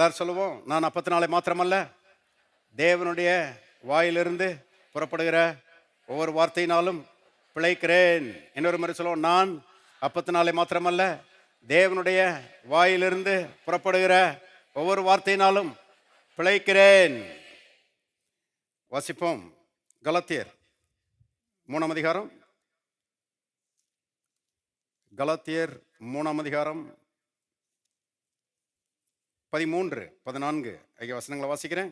எல்லாரும் சொல்லுவோம், நான் அப்பத்தினாலே மாத்திரமல்ல, தேவனுடைய வாயிலிருந்து புறப்படுகிற ஒவ்வொரு வார்த்தையினாலும் பிழைக்கிறேன். இன்னொரு முறை சொல்லுவோம், நான் அப்பத்தினாலே மாத்திரமல்ல, தேவனுடைய வாயிலிருந்து புறப்படுகிற ஒவ்வொரு வார்த்தையினாலும் பிழைக்கிறேன். வாசிப்போம். கலாத்தியர் 3ஆம் அதிகாரம். கலாத்தியர் 3ஆம் அதிகாரம் 13, 14 ஆகிய வசனங்களை வாசிக்கிறேன்.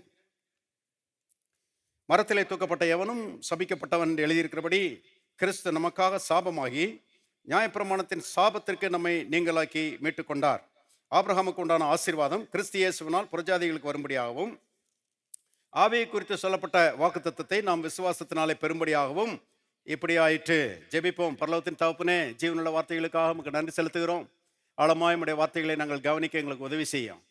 மரத்திலே தூக்கப்பட்ட எவனும் சபிக்கப்பட்டவன் என்று எழுதியிருக்கிறபடி கிறிஸ்து நமக்காக சாபமாகி நியாயப்பிரமாணத்தின் சாபத்திற்கு நம்மை நீங்களாக்கி மீட்டுக் கொண்டார். ஆபிரகாமுக்கு உண்டான ஆசீர்வாதம் கிறிஸ்து இயேசுவினால் புறஜாதிகளுக்கு வரும்படியாகவும், ஆவியை குறித்து சொல்லப்பட்ட வாக்குத்தத்தத்தை நாம் விசுவாசத்தினாலே பெறும்படியாகவும் இப்படி ஆயிற்று. ஜெபிப்போம். பரலோகத்தின் தகப்பனே, ஜீவனுள்ள வார்த்தைகளுக்காக நமக்கு நன்றி செலுத்துகிறோம். ஆழமாய் நம்முடைய வார்த்தைகளை நாங்கள் கவனிக்க எங்களுக்கு உதவி செய்யும்.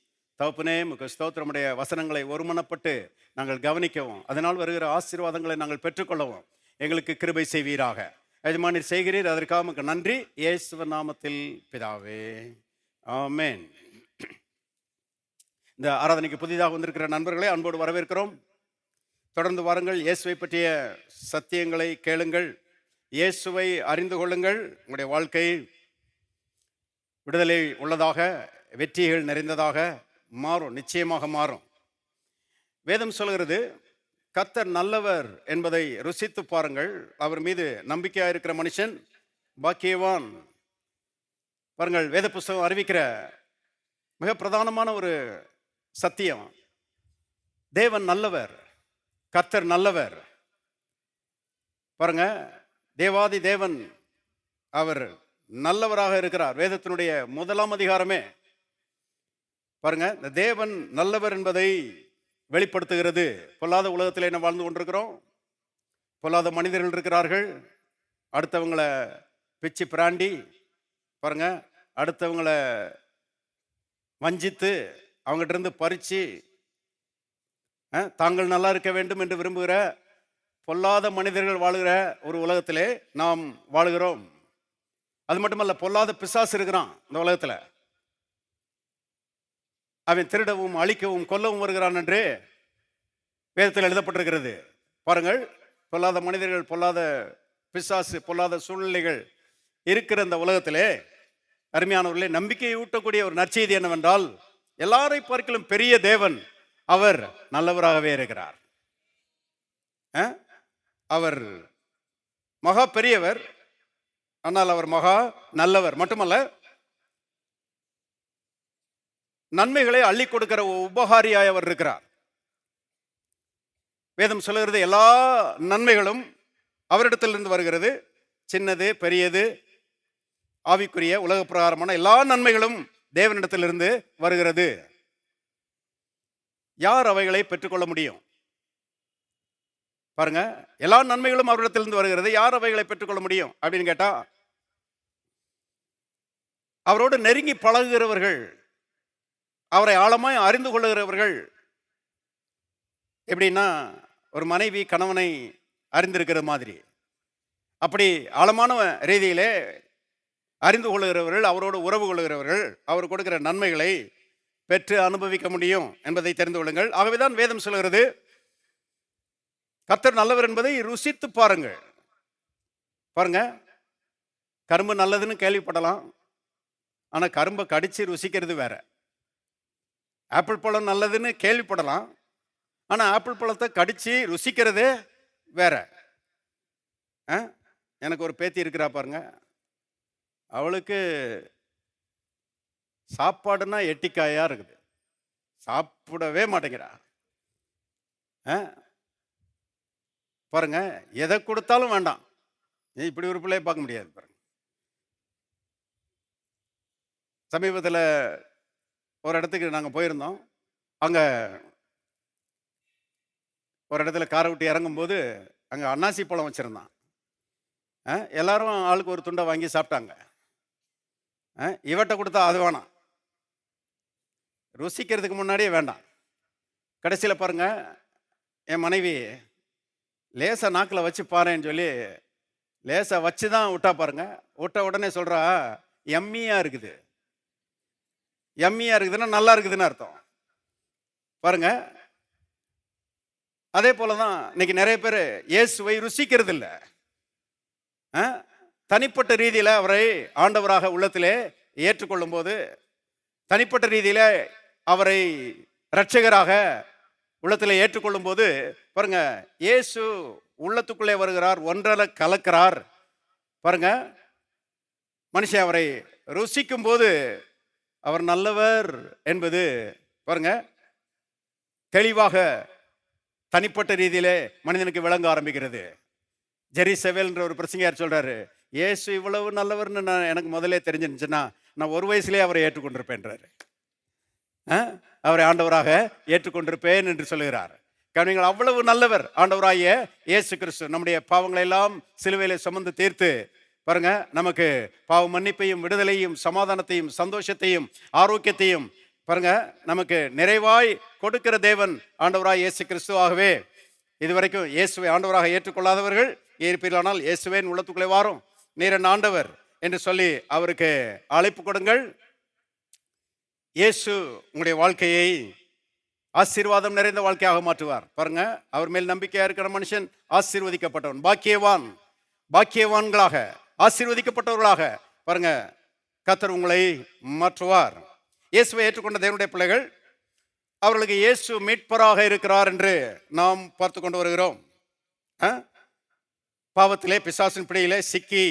தகப்பனே, நமக்கு ஸ்தோத்திரமுடைய வசனங்களை ஒருமனப்பட்டு நாங்கள் கவனிக்கவும், அதனால் வருகிற ஆசீர்வாதங்களை நாங்கள் பெற்றுக்கொள்ளவும் எங்களுக்கு கிருபை செய்வீராக. எஜமானீர் செய்கிறீர், அதற்காக நமக்கு நன்றி. இயேசுவின் நாமத்தில் பிதாவே, ஆமென். இந்த ஆராதனைக்கு புதிதாக வந்திருக்கிற நண்பர்களை அன்போடு வரவேற்கிறோம். தொடர்ந்து வாருங்கள். இயேசுவை பற்றிய சத்தியங்களை கேளுங்கள். இயேசுவை அறிந்து கொள்ளுங்கள். உங்களுடைய வாழ்க்கை விடுதலை உள்ளதாக, வெற்றிகள் நிறைந்ததாக மாறும், நிச்சயமாக மாறும். வேதம் சொல்கிறது, கர்த்தர் நல்லவர் என்பதை ருசித்து பாருங்கள், அவர் மீது நம்பிக்கையாக இருக்கிற மனுஷன் பாக்கியவான். பாருங்கள், வேத புஸ்தகம் அறிவிக்கிற மிக பிரதானமான ஒரு சத்தியம், தேவன் நல்லவர், கர்த்தர் நல்லவர். பாருங்க, தேவாதி தேவன் அவர் நல்லவராக இருக்கிறார். வேதத்தினுடைய 1ஆம் அதிகாரமே பாருங்க, இந்த தேவன் நல்லவர் என்பதை வெளிப்படுத்துகிறது. பொல்லாத உலகத்தில் என்ன வாழ்ந்து கொண்டிருக்கிறோம், பொல்லாத மனிதர்கள் இருக்கிறார்கள். அடுத்தவங்களை பிச்சு பிராண்டி பாருங்க, அடுத்தவங்களை வஞ்சித்து அவங்ககிட்ட இருந்து பறிச்சு தாங்கள் நல்லா இருக்க வேண்டும் என்று விரும்புகிற பொல்லாத மனிதர்கள் வாழுகிற ஒரு உலகத்திலே நாம் வாழுகிறோம். அது மட்டுமல்ல, பொல்லாத பிசாசு இருக்கிறான் இந்த உலகத்துல. அவன் திருடவும் அழிக்கவும் கொல்லவும் வருகிறான் என்று வேதத்தில் எழுதப்பட்டிருக்கிறது. பாருங்கள், பொல்லாத மனிதர்கள், பொல்லாத பிசாசு, பொல்லாத சூழ்நிலைகள் இருக்கிற இந்த உலகத்திலே அருமையானவர்களே, நம்பிக்கையை ஊட்டக்கூடிய ஒரு நற்செய்தி என்னவென்றால், எல்லாரை பார்க்கிலும் பெரிய தேவன் அவர் நல்லவராகவே இருக்கிறார். அவர் மகா பெரியவர், ஆனால் அவர் மகா நல்லவர் மட்டுமல்ல, நன்மைகளை அள்ளி கொடுக்கிற உபகாரியாய் அவர் இருக்கிறார். வேதம் சொல்லுகிறது, எல்லா நன்மைகளும் அவரிடத்திலிருந்து வருகிறது. சின்னது பெரியது ஆவிக்குரிய உலக பிரகாரமான எல்லா நன்மைகளும் தேவனிடத்திலிருந்து வருகிறது. யார் அவைகளை பெற்றுக்கொள்ள முடியும்? பாருங்க, எல்லா நன்மைகளும் அவரிடத்திலிருந்து வருகிறது. யார் அவைகளை பெற்றுக்கொள்ள முடியும் அப்படின்னு கேட்டா, அவரோடு நெருங்கி பழகுகிறவர்கள், அவரை ஆழமாய் அறிந்து கொள்ளுகிறவர்கள். எப்படின்னா, ஒரு மனைவி கணவனை அறிந்திருக்கிற மாதிரி, அப்படி ஆழமான ரீதியிலே அறிந்து கொள்ளுகிறவர்கள், அவரோடு உறவு கொள்ளுகிறவர்கள், அவர் கொடுக்கிற நன்மைகளை பெற்று அனுபவிக்க முடியும் என்பதை தெரிந்து கொள்ளுங்கள். ஆகவேதான் வேதம் சொல்கிறது, கர்த்தர் நல்லவர் என்பதை ருசித்து பாருங்கள். பாருங்க, கரும்பு நல்லதுன்னு கேள்விப்படலாம், ஆனா கரும்பை கடிச்சு ருசிக்கிறது வேற. ஆப்பிள் பழம் நல்லதுன்னு கேள்விப்படலாம், ஆனா ஆப்பிள் பழத்தை கடிச்சு ருசிக்கிறதே வேற. எனக்கு ஒரு பேத்தி இருக்கிறா பாருங்க, அவளுக்கு சாப்பாடுன்னா எட்டிக்காயா இருக்குது, சாப்பிடவே மாட்டேங்கிறா. பாருங்க, எதை கொடுத்தாலும் வேண்டாம். இப்படி ஒரு பிள்ளையை பார்க்க முடியாது பாருங்க. சமீபத்தில் ஒரு இடத்துக்கு நாங்கள் போயிருந்தோம். அங்கே ஒரு இடத்துல காரை விட்டு இறங்கும்போது அங்கே அன்னாசி பழம் வச்சுருந்தான். எல்லாரும் ஆளுக்கு ஒரு துண்டை வாங்கி சாப்பிட்டாங்க. இவட்ட கொடுத்தா அது வேணாம், ருசிக்கிறதுக்கு முன்னாடியே வேண்டாம். கடைசியில் பாருங்க, என் மனைவி லேசா நாக்கில் வச்சு பாருன்னு சொல்லி லேசா வச்சு தான் விட்டா பாருங்க. விட்ட உடனே சொல்றா, எம்மியா இருக்குது. எம்மியா இருக்குதுன்னா நல்லா இருக்குதுன்னு அர்த்தம். பாருங்க, அதே போலதான் இன்னைக்கு நிறைய பேர் இயேசுவை ருசிக்கிறது இல்லை. தனிப்பட்ட ரீதியில அவரை ஆண்டவராக உள்ளத்திலே ஏற்றுக்கொள்ளும் போது, தனிப்பட்ட ரீதியில அவரை இரட்சகராக உள்ளத்தில் ஏற்றுக்கொள்ளும் போது பாருங்க, இயேசு உள்ளத்துக்குள்ளே வருகிறார், ஒன்றரை கலக்கிறார். பாருங்க, மனுஷன் அவரை ருசிக்கும் போது அவர் நல்லவர் என்பது பாருங்க தெளிவாக தனிப்பட்ட ரீதியிலே மனிதனுக்கு விளங்க ஆரம்பிக்கிறது. ஜெரி செவேல்ன்ற ஒரு பிரசங்கியார் சொல்றாரு, இயேசு இவ்வளவு நல்லவர்னு நான் எனக்கு முதலே தெரிஞ்சிருந்துச்சுன்னா நான் ஒரு வயசுலேயே அவரை ஏற்றுக்கொண்டிருப்பேன்றாரு. அவரை ஆண்டவராக ஏற்றுக்கொண்டிருப்பேன் என்று சொல்லுகிறார். கவனிங்கள், அவ்வளவு நல்லவர் ஆண்டவராகிய இயேசு கிறிஸ்து. நம்முடைய பாவங்களை எல்லாம் சிலுவையிலே சுமந்து தீர்த்து பாருங்க, நமக்கு பாவ மன்னிப்பையும் விடுதலையும் சமாதானத்தையும் சந்தோஷத்தையும் ஆரோக்கியத்தையும் பாருங்க நமக்கு நிறைவாய் கொடுக்கிற தேவன் ஆண்டவராய் இயேசு கிறிஸ்துவாகவே. இதுவரைக்கும் இயேசுவை ஆண்டவராக ஏற்றுக்கொள்ளாதவர்கள் இருப்பீர்களானால் இயேசுவேன் உள்ளத்துக்குள்ளே வாரும், நீரன் ஆண்டவர் என்று சொல்லி அவருக்கு அழைப்பு கொடுங்கள். இயேசு உங்களுடைய வாழ்க்கையை ஆசீர்வாதம் நிறைந்த வாழ்க்கையாக மாற்றுவார். பாருங்க, அவர் மேல் நம்பிக்கையா இருக்கிற மனுஷன் ஆசீர்வதிக்கப்பட்டவன், பாக்கியவான். பாக்கியவான்களாக ஆசீர்வதிக்கப்பட்டவர்களாக பாருங்க கர்த்தர் உங்களை மாற்றுவார். இயேசுவை ஏற்றுக்கொண்ட தேவனுடைய பிள்ளைகள், அவர்களுக்கு இயேசு மீட்பராக இருக்கிறார் என்று நாம் பார்த்து கொண்டு வருகிறோம். பாவத்திலே பிசாசின் பிடியிலே சிக்கி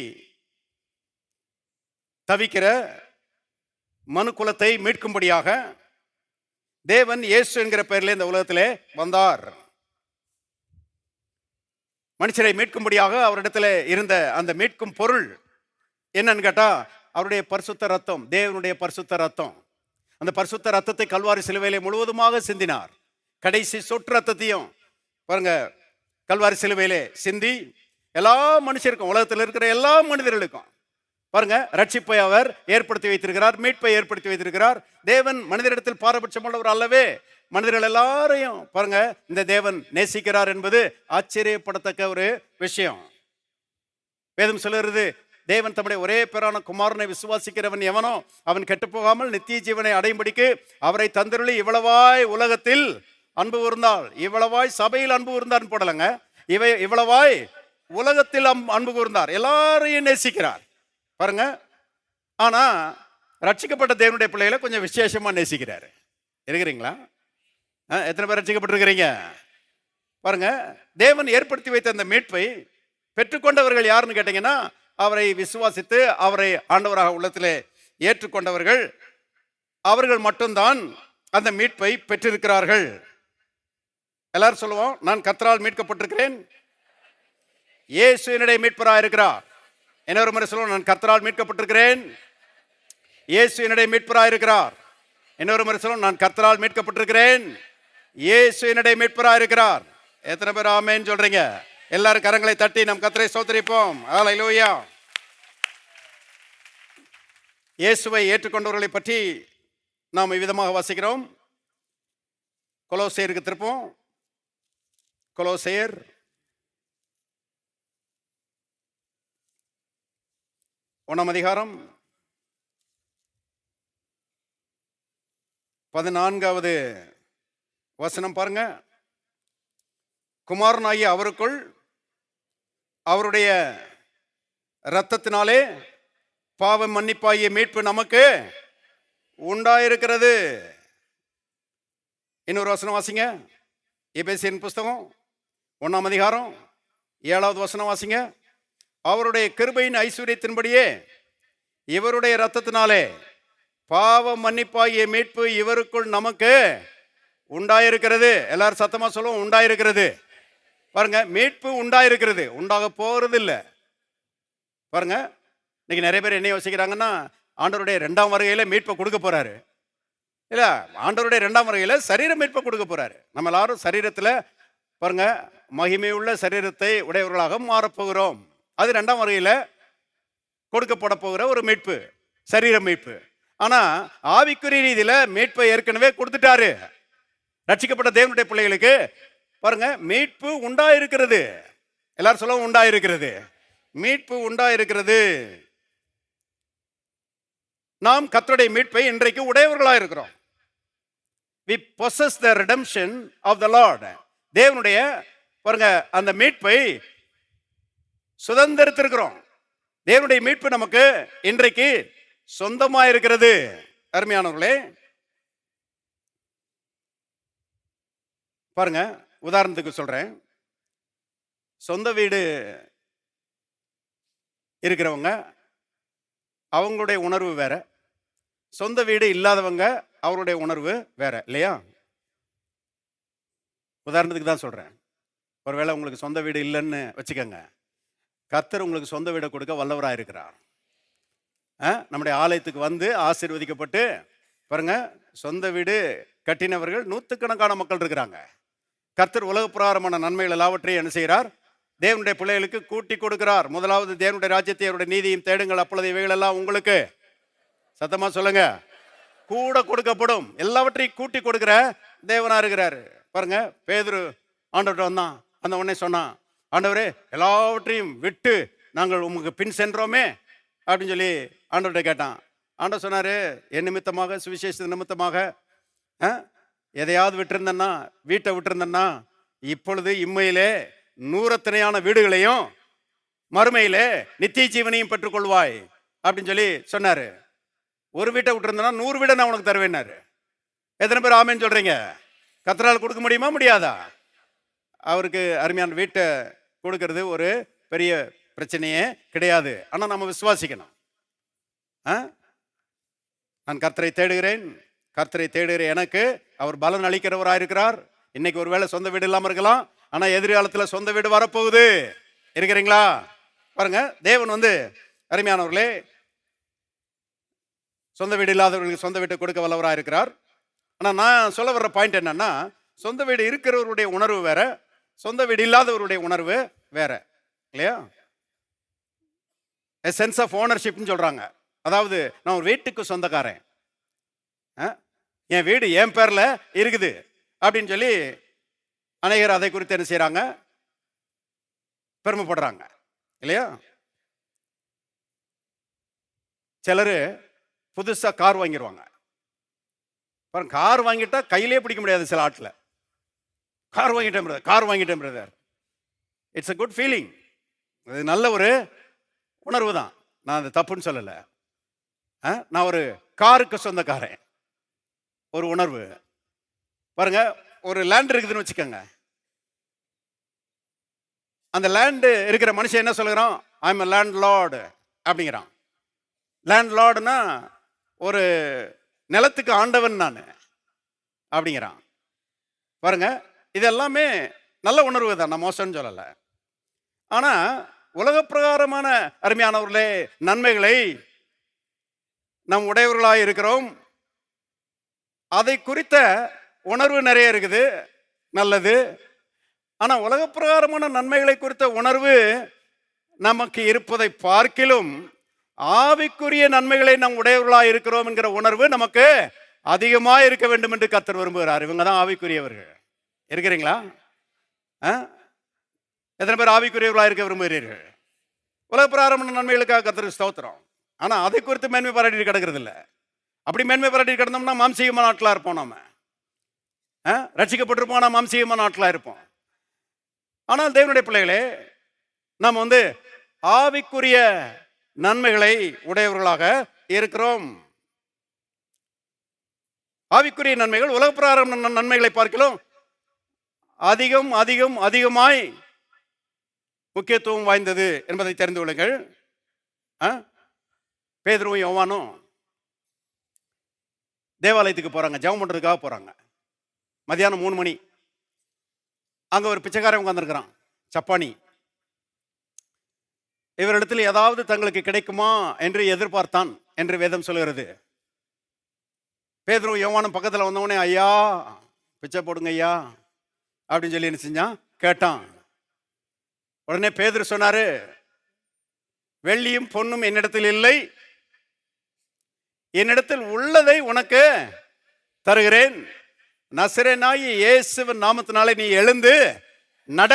தவிக்கிற மனு குலத்தை மீட்கும்படியாக தேவன் இயேசு என்கிற பெயரில் இந்த உலகத்திலே வந்தார். மனுஷரை மீட்கும்படியாக அவரிடத்துல இருந்த அந்த மீட்கும் பொருள் என்னன்னு கேட்டா, அவருடைய பரிசுத்த ரத்தம், தேவனுடைய பரிசுத்த ரத்தம். அந்த பரிசுத்த ரத்தத்தை கல்வாரி சிலுவையிலே முழுவதுமாக சிந்தினார். கடைசி சொட்டு ரத்தத்தையும் பாருங்க கல்வாரி சிலுவையிலே சிந்தி எல்லா மனுஷருக்கும், உலகத்தில் இருக்கிற எல்லா மனிதர்களுக்கும் பாருங்க ரட்சிப்பை அவர் ஏற்படுத்தி வைத்திருக்கிறார், மீட்பை ஏற்படுத்தி வைத்திருக்கிறார். தேவன் மனிதரிடத்தில் பாரபட்சம் உள்ளவர் அல்லவே. மனிதர்கள் எல்லாரையும் பாருங்க இந்த தேவன் நேசிக்கிறார் என்பது ஆச்சரியப்படத்தக்க ஒரு விஷயம். வேதம் சொல்லுகிறது, தேவன் தம்முடைய ஒரே பேரான குமாரனை விசுவாசிக்கிறவன் எவனோ அவன் கெட்டு போகாமல் நித்திய ஜீவனை அடையும்படிக்கு அவரை தந்தருளி இவ்வளவாய் உலகத்தில் அன்பு கூர்ந்தால், இவ்வளவாய் சபையில் அன்பு கூர்ந்தார்னு போடலங்க, இவ்வளவாய் உலகத்தில் அன்பு கூர்ந்தார், எல்லாரையும் நேசிக்கிறார் பாருங்க. ஆனா ரட்சிக்கப்பட்ட தேவனுடைய பிள்ளைகளை கொஞ்சம் விசேஷமா நேசிக்கிறாரு. இருக்கிறீங்களா? எத்தனை பேர் ரட்சிக்கப்பட்டிருக்கிறீங்க? பாருங்க, தேவன் ஏற்படுத்தி வைத்த அந்த மீட்பை பெற்றுக்கொண்டவர்கள் யாருன்னு கேட்டீங்கன்னா, அவரை விசுவாசித்து அவரை ஆண்டவராக உள்ளத்திலே ஏற்றுக்கொண்டவர்கள், அவர்கள் மட்டும்தான் அந்த மீட்பை பெற்றிருக்கிறார்கள். எல்லாரும் சொல்லுவோம், நான் கர்த்தரால் மீட்கப்பட்டிருக்கிறேன், இயேசு என்னுடைய மீட்பராக இருக்கிறார். இன்னொரு முறை சொல்லுவோம், நான் கர்த்தரால் மீட்கப்பட்டிருக்கிறேன், இயேசு என்னுடைய மீட்பராக இருக்கிறார். இன்னொரு முறை சொல்லுவோம், நான் கர்த்தரால் மீட்கப்பட்டிருக்கிறேன், இயேசு என்னுடைய மீட்பராக இருக்கிறார். எத்தனை பேர் ஆமென் சொல்றீங்க? எல்லாரும் கரங்களை தட்டி நம் கர்த்தரை ஸ்தோத்திரிப்போம். ஹல்லேலூயா. இயேசுவை ஏற்றுக்கொண்டவர்களை பற்றி நாம் இவ்விதமாக வாசிக்கிறோம். கொலோசையருக்கு திருப்போம். கொலோசையர் 1 அதிகாரம் 14வது வசனம் பாருங்க. குமாரனாகிய அவருக்குள் அவருடைய இரத்தத்தினாலே பாவ மன்னிப்பாகிய மீட்பு நமக்கு உண்டாயிருக்கிறது. இன்னொரு வசனம் வாசிங்க. எபேசியன் புஸ்தகம் 1 அதிகாரம் 7வது வசனம் வாசிங்க. அவருடைய கிருபையின் ஐஸ்வர்யத்தின்படியே இவருடைய இரத்தத்தினாலே பாவ மன்னிப்பாகிய மீட்பு இவருக்குள் நமக்கு உண்டாயிருக்கிறது. எல்லாரும் சத்தமா சொல்லுவோம், உண்டாயிருக்கிறது. பாருங்க, மீட்பு உண்டாயிருக்கிறது, உண்டாக போறது இல்லை. பாருங்க, இன்னைக்கு நிறைய பேர் என்ன யோசிக்கிறாங்கன்னா, ஆண்டவருடைய 2ஆம் வருகையில மீட்பை கொடுக்க போறாரு. இல்ல, ஆண்டவருடைய 2ஆம் வருகையில சரீர மீட்பை கொடுக்க போறாரு. நம்ம எல்லாரும் சரீரத்துல பாருங்க மகிமையுள்ள சரீரத்தை உடையவர்களாக மாறப்போகிறோம். அது 2ஆம் வருகையில கொடுக்கப்பட போகிற ஒரு மீட்பு, சரீர மீட்பு. ஆனா ஆவிக்குரிய ரீதியில மீட்பை ஏற்கனவே கொடுத்துட்டாரு. ரட்சிக்கப்பட்ட தேவனுடைய பிள்ளைகளுக்கு பாருங்க மீட்பு உண்டாயிருக்கிறது. எல்லாரும் சொல்லுவோம், உண்டாயிருக்கிறது. மீட்பு உண்டாயிருக்கிறது. நாம் கர்த்தருடைய மீட்பை இன்றைக்கு உடையவர்களாக இருக்கிறோம். we possess the redemption of the Lord. தேவனுடைய பாருங்க அந்த மீட்பை சுதந்திரத்திருக்கிறோம். தேவனுடைய மீட்பு நமக்கு இன்றைக்கு சொந்தமா இருக்கிறது. அருமையானவர்களே, பாருங்க, உதாரணத்துக்கு சொல்றேன். சொந்த வீடு இருக்கிறவங்க அவங்களுடைய உணர்வு வேற, சொந்த வீடு இல்லாதவங்க அவருடைய உணர்வு வேற இல்லையா? உதாரணத்துக்கு தான் சொல்றேன். ஒருவேளை உங்களுக்கு சொந்த வீடு இல்லைன்னு வச்சுக்கோங்க, கர்த்தர் உங்களுக்கு சொந்த வீடை கொடுக்க வல்லவராக இருக்கிறார். நம்முடைய ஆலயத்துக்கு வந்து ஆசீர்வதிக்கப்பட்டு பாருங்க, சொந்த வீடு கட்டினவர்கள் நூற்றுக்கணக்கான மக்கள் இருக்கிறாங்க. கர்த்தர் உலக பிரகாரமான நன்மைகள் எல்லாவற்றையும் என்ன செய்கிறார்? தேவனுடைய பிள்ளைகளுக்கு கூட்டி கொடுக்கிறார். முதலாவது தேவனுடைய ராஜ்யத்தை அவருடைய நீதியும் தேடுங்கள், அப்பொழுது இவைகள் எல்லாம் உங்களுக்கு, சத்தமா சொல்லுங்க, கூட கொடுக்கப்படும். எல்லாவற்றையும் கூட்டி கொடுக்கிற தேவனா இருக்கிறாரு. பாருங்க, பேதுரு ஆண்டவர்கிட்ட வந்தான். அந்த உடனே சொன்னான், ஆண்டவரே எல்லாவற்றையும் விட்டு நாங்கள் உங்களுக்கு பின் சென்றோமே அப்படின்னு சொல்லி ஆண்டவர்கிட்ட கேட்டான். ஆண்டவர் சொன்னாரு, என் நிமித்தமாக, சுவிசேஷ நிமித்தமாக எதையாவது விட்டுருந்தேன்னா, வீட்டை விட்டுருந்தேன்னா, இப்பொழுது இம்மையிலே நூறத்தனையான வீடுகளையும் மறுமையிலே நித்திய ஜீவனையும் பெற்றுக்கொள்வாய் அப்படின்னு சொல்லி சொன்னாரு. ஒரு வீட்டை விட்டுருந்தேன்னா 100 வீடை நான் உனக்கு தருவேன்னாரு. எத்தனை பேர் ஆமேன்னு சொல்றீங்க? கர்த்தரால் கொடுக்க முடியுமா, முடியாதா? அவருக்கு அருமையான வீட்டை கொடுக்கறது ஒரு பெரிய பிரச்சனையே கிடையாது. ஆனால் நம்ம விசுவாசிக்கணும். நான் கர்த்தரை தேடுகிறேன், கர்த்தரை தேடுகிற எனக்கு அவர் பலன் அளிக்கிறவராக இருக்கிறார். இன்னைக்கு ஒருவேளை சொந்த வீடு இல்லாமல் இருக்கலாம், ஆனால் எதிர்காலத்தில் சொந்த வீடு வரப்போகுது. இருக்கிறீங்களா? பாருங்க, தேவன் வந்து அருமையானவர்களே சொந்த வீடு இல்லாதவர்களுக்கு சொந்த வீட்டை கொடுக்க வல்லவராக இருக்கிறார். ஆனால் நான் சொல்ல வர்ற பாயிண்ட் என்னன்னா, சொந்த வீடு இருக்கிறவருடைய உணர்வு வேற, சொந்த வீடு இல்லாதவருடைய உணர்வு வேற இல்லையா? சென்ஸ் ஆஃப் ஓனர்ஷிப்னு சொல்றாங்க. அதாவது நான் ஒரு வீட்டுக்கு சொந்தக்காரன், என் வீடு என் பேர்ல இருக்குது அப்படின்னு சொல்லி அநேகர் அதை குறித்து என்ன செய்யறாங்க? பெருமைப்படுறாங்க இல்லையா? சிலர் புதுசா கார் வாங்கிடுவாங்க. கார் வாங்கிட்டா கையிலே பிடிக்க முடியாது சில ஆட்டில். கார் வாங்கிட்டேன் பிரதர், கார் வாங்கிட்டேன் brother. It's a good feeling. அது நல்ல ஒரு உணர்வு தான், நான் அது தப்புன்னு சொல்லலை. நான் ஒரு காருக்கு சொந்தக்காரன், ஒரு உணர்வு. பாருங்க, ஒரு லேண்ட் இருக்குதுன்னு வச்சுக்கோங்க. அந்த லேண்டு இருக்கிற மனுஷன் என்ன சொல்லுறான்? ஐ எம் லேண்ட் லார்டு அப்படிங்கிறான். லேண்ட் லார்டுனா ஒரு நிலத்துக்கு ஆண்டவன் நான் அப்படிங்கிறான். பாருங்க, இது எல்லாமே நல்ல உணர்வு தான், நான் மோசம்னு சொல்லலை. ஆனா உலக பிரகாரமான அருமையானவர்களே நன்மைகளை நம் உடையவர்களாக இருக்கிறோம். அதை குறித்த உணர்வு நிறைய இருக்குது, நல்லது. ஆனா உலக பிரகாரமான நன்மைகளை குறித்த உணர்வு நமக்கு இருப்பதை பார்க்கிலும் ஆவிக்குரிய நன்மைகளை நம் உடையவர்களாக இருக்கிறோம் என்கிற உணர்வு நமக்கு அதிகமாக இருக்க வேண்டும் என்று கர்த்தர் விரும்புகிறார். இவங்க தான் ஆவிக்குரியவர்கள். இருக்கிறீங்களா? எத்தனை பேர் ஆவிக்குரியவர்களாக இருக்க விரும்புகிறீர்கள்? உலக பிரகாரமான நன்மைகளுக்காக கர்த்தருக்கு ஸ்தோத்திரம். ஆனா அதை குறித்து மேன்மை பாராட்டிட்டு கிடக்கிறது இல்லை. அப்படி மேன்மை பாராட்டிட்டு கிடந்தோம்னா மாம்சீகமான ஆட்களா இருப்போம். நாம ரட்சிக்கப்பட்டிருப்போம், ஆனால் மாம்சீகமான ஆட்களா இருப்போம். ஆனால் தேவனுடைய பிள்ளைகளே, நாம் வந்து ஆவிக்குரிய நன்மைகளை உடையவர்களாக இருக்கிறோம். ஆவிக்குரிய நன்மைகள் உலக பிரகாரம் நன்மைகளை பார்க்கலாம் அதிகம் அதிகம் அதிகமாய் முக்கியத்துவம் வாய்ந்தது என்பதை தெரிந்து கொள்ளுங்கள். பேதுருவும் யோவானும் தேவாலயத்துக்கு போறாங்க, ஜெபம் பண்றதுக்காக போறாங்க. மதியானம் 3 மணி. அங்க ஒரு பிச்சைக்காரன் உட்கார்ந்திருக்கிறான், சப்பானி. இவரிடத்தில் ஏதாவது தங்களுக்கு கிடைக்குமா என்று எதிர்பார்த்தான் என்று வேதம் சொல்கிறது. பேதுருவும் யோவானும் பக்கத்தில் வந்தவனே, ஐயா பிச்சை போடுங்க ஐயா அப்படின்னு சொல்லி என்ன செஞ்சான்? கேட்டான். உடனே பேதுரு சொன்னாரு, வெள்ளியும் பொன்னும் என்னிடத்தில் இல்லை, என்னிடத்தில் உள்ளதை உனக்கு தருகிறேன். நசரேனாகிய இயேசுவின் நாமத்தினாலே நீ எழுந்து நட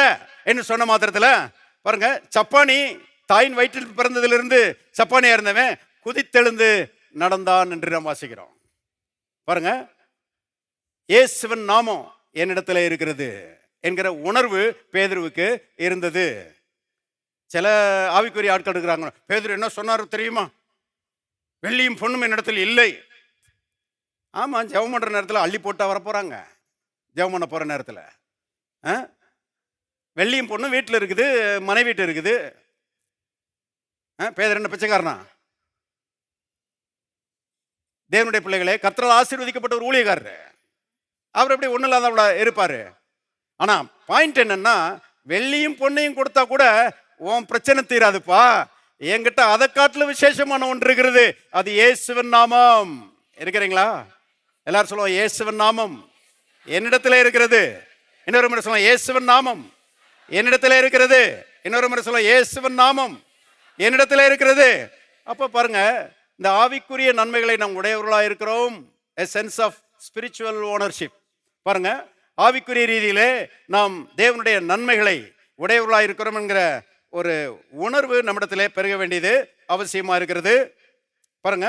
என்று சொன்ன மாத்திரத்தில் பாருங்க, சப்பானி தாயின் வயிற்றில் பிறந்ததிலிருந்து சப்பானியா இருந்தவன் குதித்தெழுந்து நடந்தான் என்று நாம் வாசிக்கிறோம். பாருங்க, இயேசுவின் நாமம் என்னிடத்துல இருக்கிறது என்கிற உணர்வு பேதுருவுக்கு இருந்தது. சில ஆவிக்குரிய ஆட்கள் இருக்கிறாங்க, பேதுரு என்ன சொன்னாரு தெரியுமா, வெள்ளியும் பொண்ணும் என்னிடத்தில் இல்லை. ஆமா, ஜெபம் பண்ற நேரத்தில் அள்ளி போட்டா வரப்போறாங்க. ஜெபம் பண்ண போற நேரத்தில் வெள்ளியும் பொண்ணும் வீட்டில் இருக்குது, மனைவி வீட்டு இருக்குது. பேதுரு என்ன பிச்சைக்காரனா? தேவனுடைய பிள்ளைகளே, கர்த்தரால் ஆசீர்வதிக்கப்பட்ட ஒரு ஊழியக்காரர். அவர் எப்படி ஒன்றும் இல்லாதவளா இருப்பாரு? ஆனா பாயிண்ட் என்னன்னா, வெள்ளியும் பொண்ணையும் கொடுத்தா கூட உன் பிரச்சனை தீராதுப்பா. என்கிட்ட அதை காட்டுல விசேஷமான ஒன்று இருக்கிறது, அது இயேசுவின் நாமம். இருக்கிறீங்களா? எல்லாரும் சொல்லுவோம், இயேசுவின் நாமம் என்னிடத்துல இருக்கிறது. இன்னொரு முறை சொல்லுவோம், இயேசுவின் நாமம் என்னிடத்துல இருக்கிறது. இன்னொரு முறை சொல்லுவோம், இயேசுவின் நாமம் என்னிடத்துல இருக்கிறது. அப்ப பாருங்க, இந்த ஆவிக்குரிய நன்மைகளை நாம் உடையவர்களாக இருக்கிறோம். a sense of spiritual ownership. பாருங்க, ஆவிக்குரிய ரீதியிலே நாம் தேவனுடைய நன்மைகளை உடையவர்களாக இருக்கிறோம் என்கிற ஒரு உணர்வு நம்மிடத்திலே பெருக வேண்டியது அவசியமா இருக்கிறது. பாருங்க,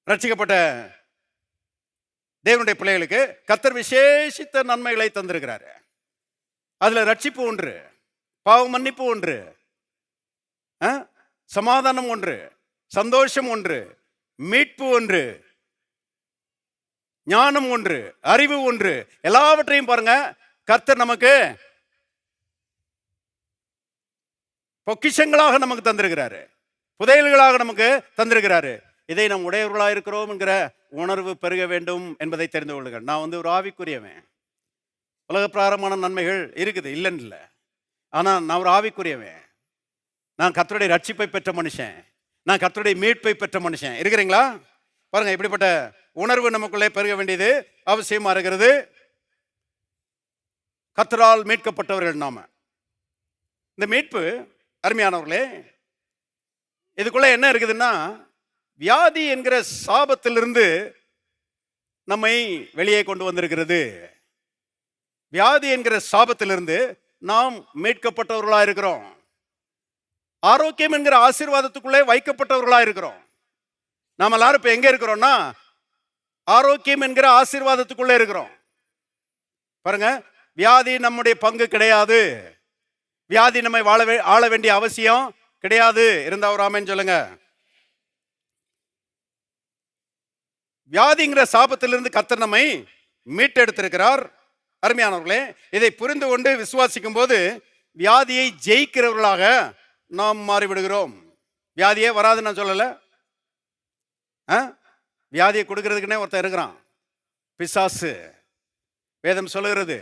ரட்சிக்கப்பட்ட தேவனுடைய பிள்ளைகளுக்கு கர்த்தர் விசேஷித்த நன்மைகளை தந்திருக்கிறார். அதுல ரட்சிப்பு ஒன்று, பாவ மன்னிப்பு ஒன்று, சமாதானம் ஒன்று, சந்தோஷம் ஒன்று, மீட்பு ஒன்று, ஞானம் ஒன்று, அறிவு ஒன்று. எல்லாவற்றையும் பாருங்க, கர்த்தர் நமக்கு பொக்கிஷங்களாக நமக்கு தந்திருக்கிறாரு, புதையல்களாக நமக்கு தந்திருக்கிறாரு. இதை நாம் உடையவர்களாக இருக்கிறோம் என்கிற உணர்வு பெருக வேண்டும் என்பதை தெரிந்து கொள்ளுங்கள். நான் ஒரு ஆவிக்குரியவன். உலக பிராரமான நன்மைகள் இருக்குது, இல்லைன்னு இல்லை. ஆனால் நான் ஒரு ஆவிக்குரியவன். நான் கர்த்தருடைய ரட்சிப்பை பெற்ற மனுஷன், நான் கர்த்தருடைய மீட்பை பெற்ற மனுஷன். இருக்கிறீங்களா? பாருங்க, இப்படிப்பட்ட உணர்வு நமக்குள்ளே பெருக வேண்டியது அவசியமா இருக்கிறது. கர்த்தரால் மீட்கப்பட்டவர்கள் நாம. இந்த மீட்பு அருமையானவர்களே, இதுக்குள்ள என்ன இருக்குதுன்னா, வியாதி என்கிற சாபத்திலிருந்து நம்மை வெளியே கொண்டு வந்திருக்கிறது. வியாதி என்கிற சாபத்திலிருந்து நாம் மீட்கப்பட்டவர்களா இருக்கிறோம். ஆரோக்கியம் என்கிற ஆசீர்வாதத்துக்குள்ளே வைக்கப்பட்டவர்களா இருக்கிறோம். நாம் எல்லாரும் இப்ப எங்க இருக்கிறோம்னா, ஆரோக்கியம் என்கிற ஆசீர்வாதத்துக்குள்ளே இருக்கிறோம். பாருங்க, வியாதி நம்முடைய பங்கு கிடையாது. வியாதி நம்மை ஆள வேண்டிய அவசியம் கிடையாது. இருந்தா ஒரு ஆமென் சொல்லுங்க. வியாதிங்கிற சாபத்திலிருந்து கர்த்தர் நம்மை மீட்டெடுத்திருக்கிறார். அருமையானவர்களே, இதை புரிந்து கொண்டு விசுவாசிக்கும் போது வியாதியை ஜெயிக்கிறவர்களாக நாம் மாறிவிடுகிறோம். வியாதியே வராது நான் சொல்லல. வியாதியை கொடுக்கறதுக்குன்னே ஒருத்தன் இருக்கிறான், பிசாசு. வேதம் சொல்லுகிறது,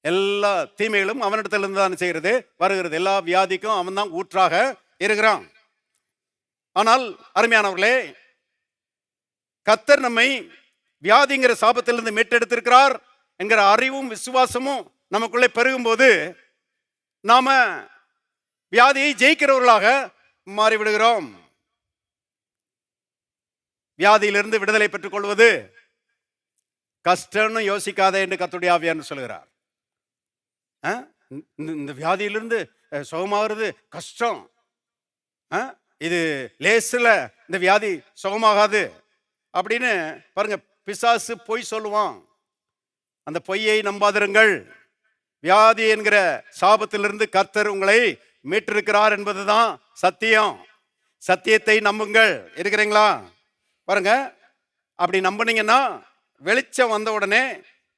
எல்லா தீமைகளும் அவனிடத்திலிருந்து தான் செய்கிறது வருகிறது. எல்லா வியாதிக்கும் அவன் தான் ஊற்றாக இருக்கிறான். ஆனால் அருமையானவர்களே, கர்த்தர் நம்மை வியாதிங்கிற சாபத்திலிருந்து மீட்டெடுத்திருக்கிறார் என்கிற அறிவும் விசுவாசமும் நமக்குள்ளே பெருகும் போது நாம வியாதியை ஜெயிக்கிறவர்களாக மாறிவிடுகிறோம். வியாதியிலிருந்து விடுதலை பெற்றுக் கொள்வது கஷ்டம்னு யோசிக்காதே என்று கர்த்தருடைய ஆவியானவர் சொல்கிறார். இந்த வியாதியிலிருந்து சுகமாகிறது கஷ்டம், இது லேசில் இந்த வியாதி சுகமாகாது அப்படின்னு பாருங்க, பிசாசு பொய் சொல்லுவான். அந்த பொய்யை நம்பாதிருங்கள். வியாதி என்கிற சாபத்திலிருந்து கர்த்தர் உங்களை மீட்டிருக்கிறார் என்பதுதான் சத்தியம். சத்தியத்தை நம்புங்கள். இருக்கிறீங்களா? பாருங்க, அப்படி நம்புனீங்கன்னா வெளிச்சம் வந்த உடனே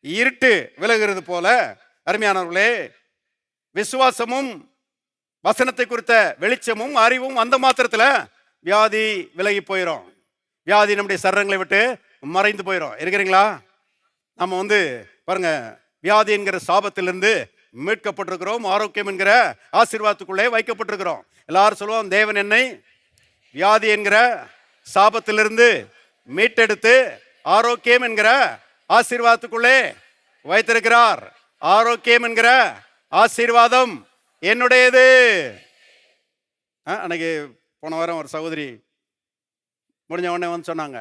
இருட்டு விலகிறது போல, அருமையானவர்களே, விசுவாசமும் வசனத்தை குறித்த வெளிச்சமும் அறிவும் அந்த மாத்திரத்துல வியாதி விலகி போயிடும். வியாதி நம்முடைய சரங்களை விட்டு மறைந்து போயிடும். இருக்கிறீங்களா? நம்ம பாருங்க, வியாதி என்கிற சாபத்திலிருந்து மீட்கப்பட்டிருக்கிறோம். ஆரோக்கியம் என்கிற ஆசீர்வாதத்துக்குள்ளே வைக்கப்பட்டிருக்கிறோம். எல்லாரும் சொல்லுவோம், தேவன் என்னை வியாதி என்கிற சாபத்திலிருந்து மீட்டெடுத்து ஆரோக்கியம் என்கிற ஆசீர்வாதத்துக்குள்ளே வைத்திருக்கிறார். ஆரோக்கியம் என்கிற ஆசீர்வாதம் என்னுடையது. அன்னைக்கு போன வாரம் ஒரு சகோதரி முடிஞ்ச உடனே சொன்னாங்க,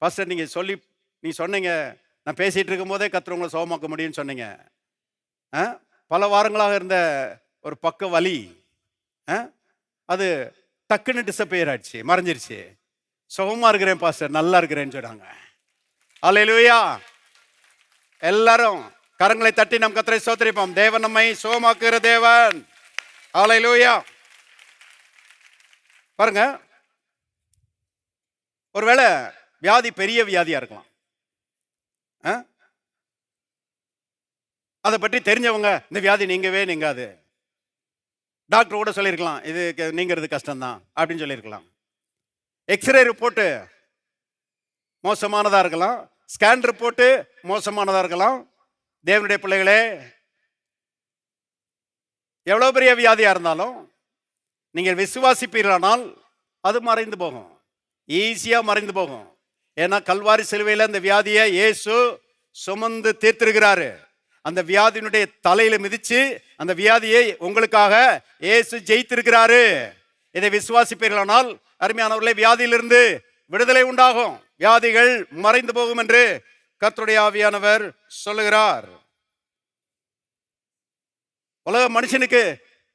பாஸ்டர் நீங்க சொன்னீங்க, நான் பேசிட்டு இருக்கும் போதே கர்த்தர் உங்களை சுகமாக்க முடியும்னு சொன்னீங்க. பல வாரங்களாக இருந்த ஒரு பக்க வலி அது டக்குன்னு டிஸப்பியர் ஆயிடுச்சு, மறைஞ்சிருச்சு. சுகமா இருக்கிறேன் பாஸ்டர், நல்லா இருக்கிறேன்னு சொன்னாங்க. அல்லேலூயா. எல்லாரும் கரங்களை தட்டி நம் கர்த்தரை ஸ்தோத்திரிப்போம். தேவன் நம்மை சுகமாக்குகிற தேவன். அல்லேலூயா. பாருங்க, ஒருவேளை வியாதி பெரிய வியாதியா இருக்கலாம். அதை பற்றி தெரிஞ்சவங்க இந்த வியாதி நீங்கவே நீங்காது, டாக்டர் கூட சொல்லியிருக்கலாம் இது நீங்கிறது கஷ்டம்தான் அப்படின்னு சொல்லியிருக்கலாம். எக்ஸ்ரே ரிப்போர்ட்டு மோசமானதா இருக்கலாம், ஸ்கேன் ரிப்போர்ட்டு மோசமானதா இருக்கலாம். தேவனுடைய பிள்ளைகளே, எவ்வளவு பெரிய வியாதியா இருந்தாலும் நீங்கள் விசுவாசிப்பீர்களானால் அது மறைந்து போகும், ஈஸியா மறைந்து போகும். ஏன்னா கல்வாரி சிலுவையில் அந்த வியாதியை இயேசு சுமந்து தீர்த்திருக்கிறாரு. அந்த வியாதியினுடைய தலையில மிதிச்சு அந்த வியாதியை உங்களுக்காக இயேசு ஜெயித்திருக்கிறாரு. இதை விசுவாசிப்பீர்களானால் அருமையானவர்களே, வியாதியிலிருந்து விடுதலை உண்டாகும், வியாதிகள் மறைந்து போகும் என்று கர்த்தருடைய ஆவியானவர் சொல்லுகிறார். உலக மனுஷனுக்கு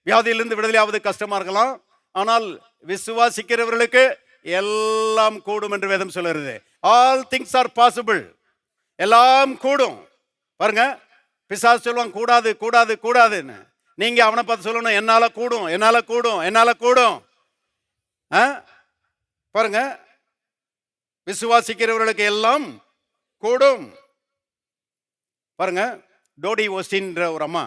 வியாதியிலிருந்து விடுதலை ஆவது கஷ்டமா இருக்கலாம், ஆனால் விசுவாசிக்கிறவர்களுக்கு எல்லாம் கூடும் என்று வேதம் சொல்லுகிறது. ஆல் திங்ஸ் ஆர் பாசிபிள், எல்லாம் கூடும். பாருங்க, பிசாசு சொல்லுவான் கூடாது கூடாது கூடாதுன்னு. நீங்க அவனை பார்த்து சொல்லணும் என்னால கூடும் என்னால கூடும் என்னால கூடும். பாருங்க, விசுவாசிக்கிறவர்களுக்கு எல்லாம் கூடும். பாருங்க, டோடி ஓஸ்டின்ற ஒரு அம்மா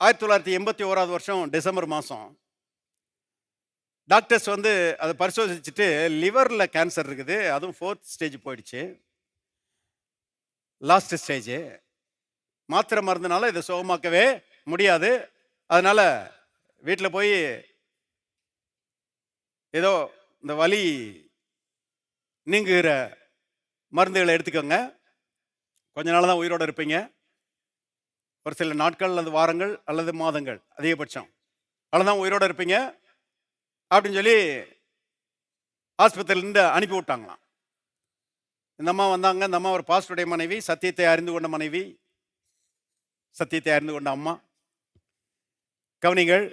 1981 டிசம்பர் மாதம் டாக்டர்ஸ் வந்து அதை பரிசோதிச்சுட்டு லிவரில் கேன்சர் இருக்குது, அதுவும் 4th ஸ்டேஜ் போயிடுச்சு, லாஸ்ட் ஸ்டேஜ். மாத்திரை மருந்துனால இதை சுகமாக்கவே முடியாது. அதனால வீட்டில் போய் ஏதோ இந்த வலி நீங்குகிற மருந்துகளை எடுத்துக்கோங்க, கொஞ்ச நாள் தான் உயிரோடு இருப்பீங்க, ஒரு சில நாட்கள் அல்லது வாரங்கள் அல்லது மாதங்கள் அதிகபட்சம் அவ்வளோதான் உயிரோடு இருப்பீங்க அப்படின்னு சொல்லி ஆஸ்பத்திரியிலேருந்து அனுப்பி விட்டாங்களாம். இந்த அம்மா வந்தாங்க. இந்த அம்மா ஒரு பாஸ்டருடைய மனைவி, சத்தியத்தை அறிந்து கொண்ட மனைவி, சத்தியத்தை அறிந்து கொண்ட அம்மா. கவனிகள்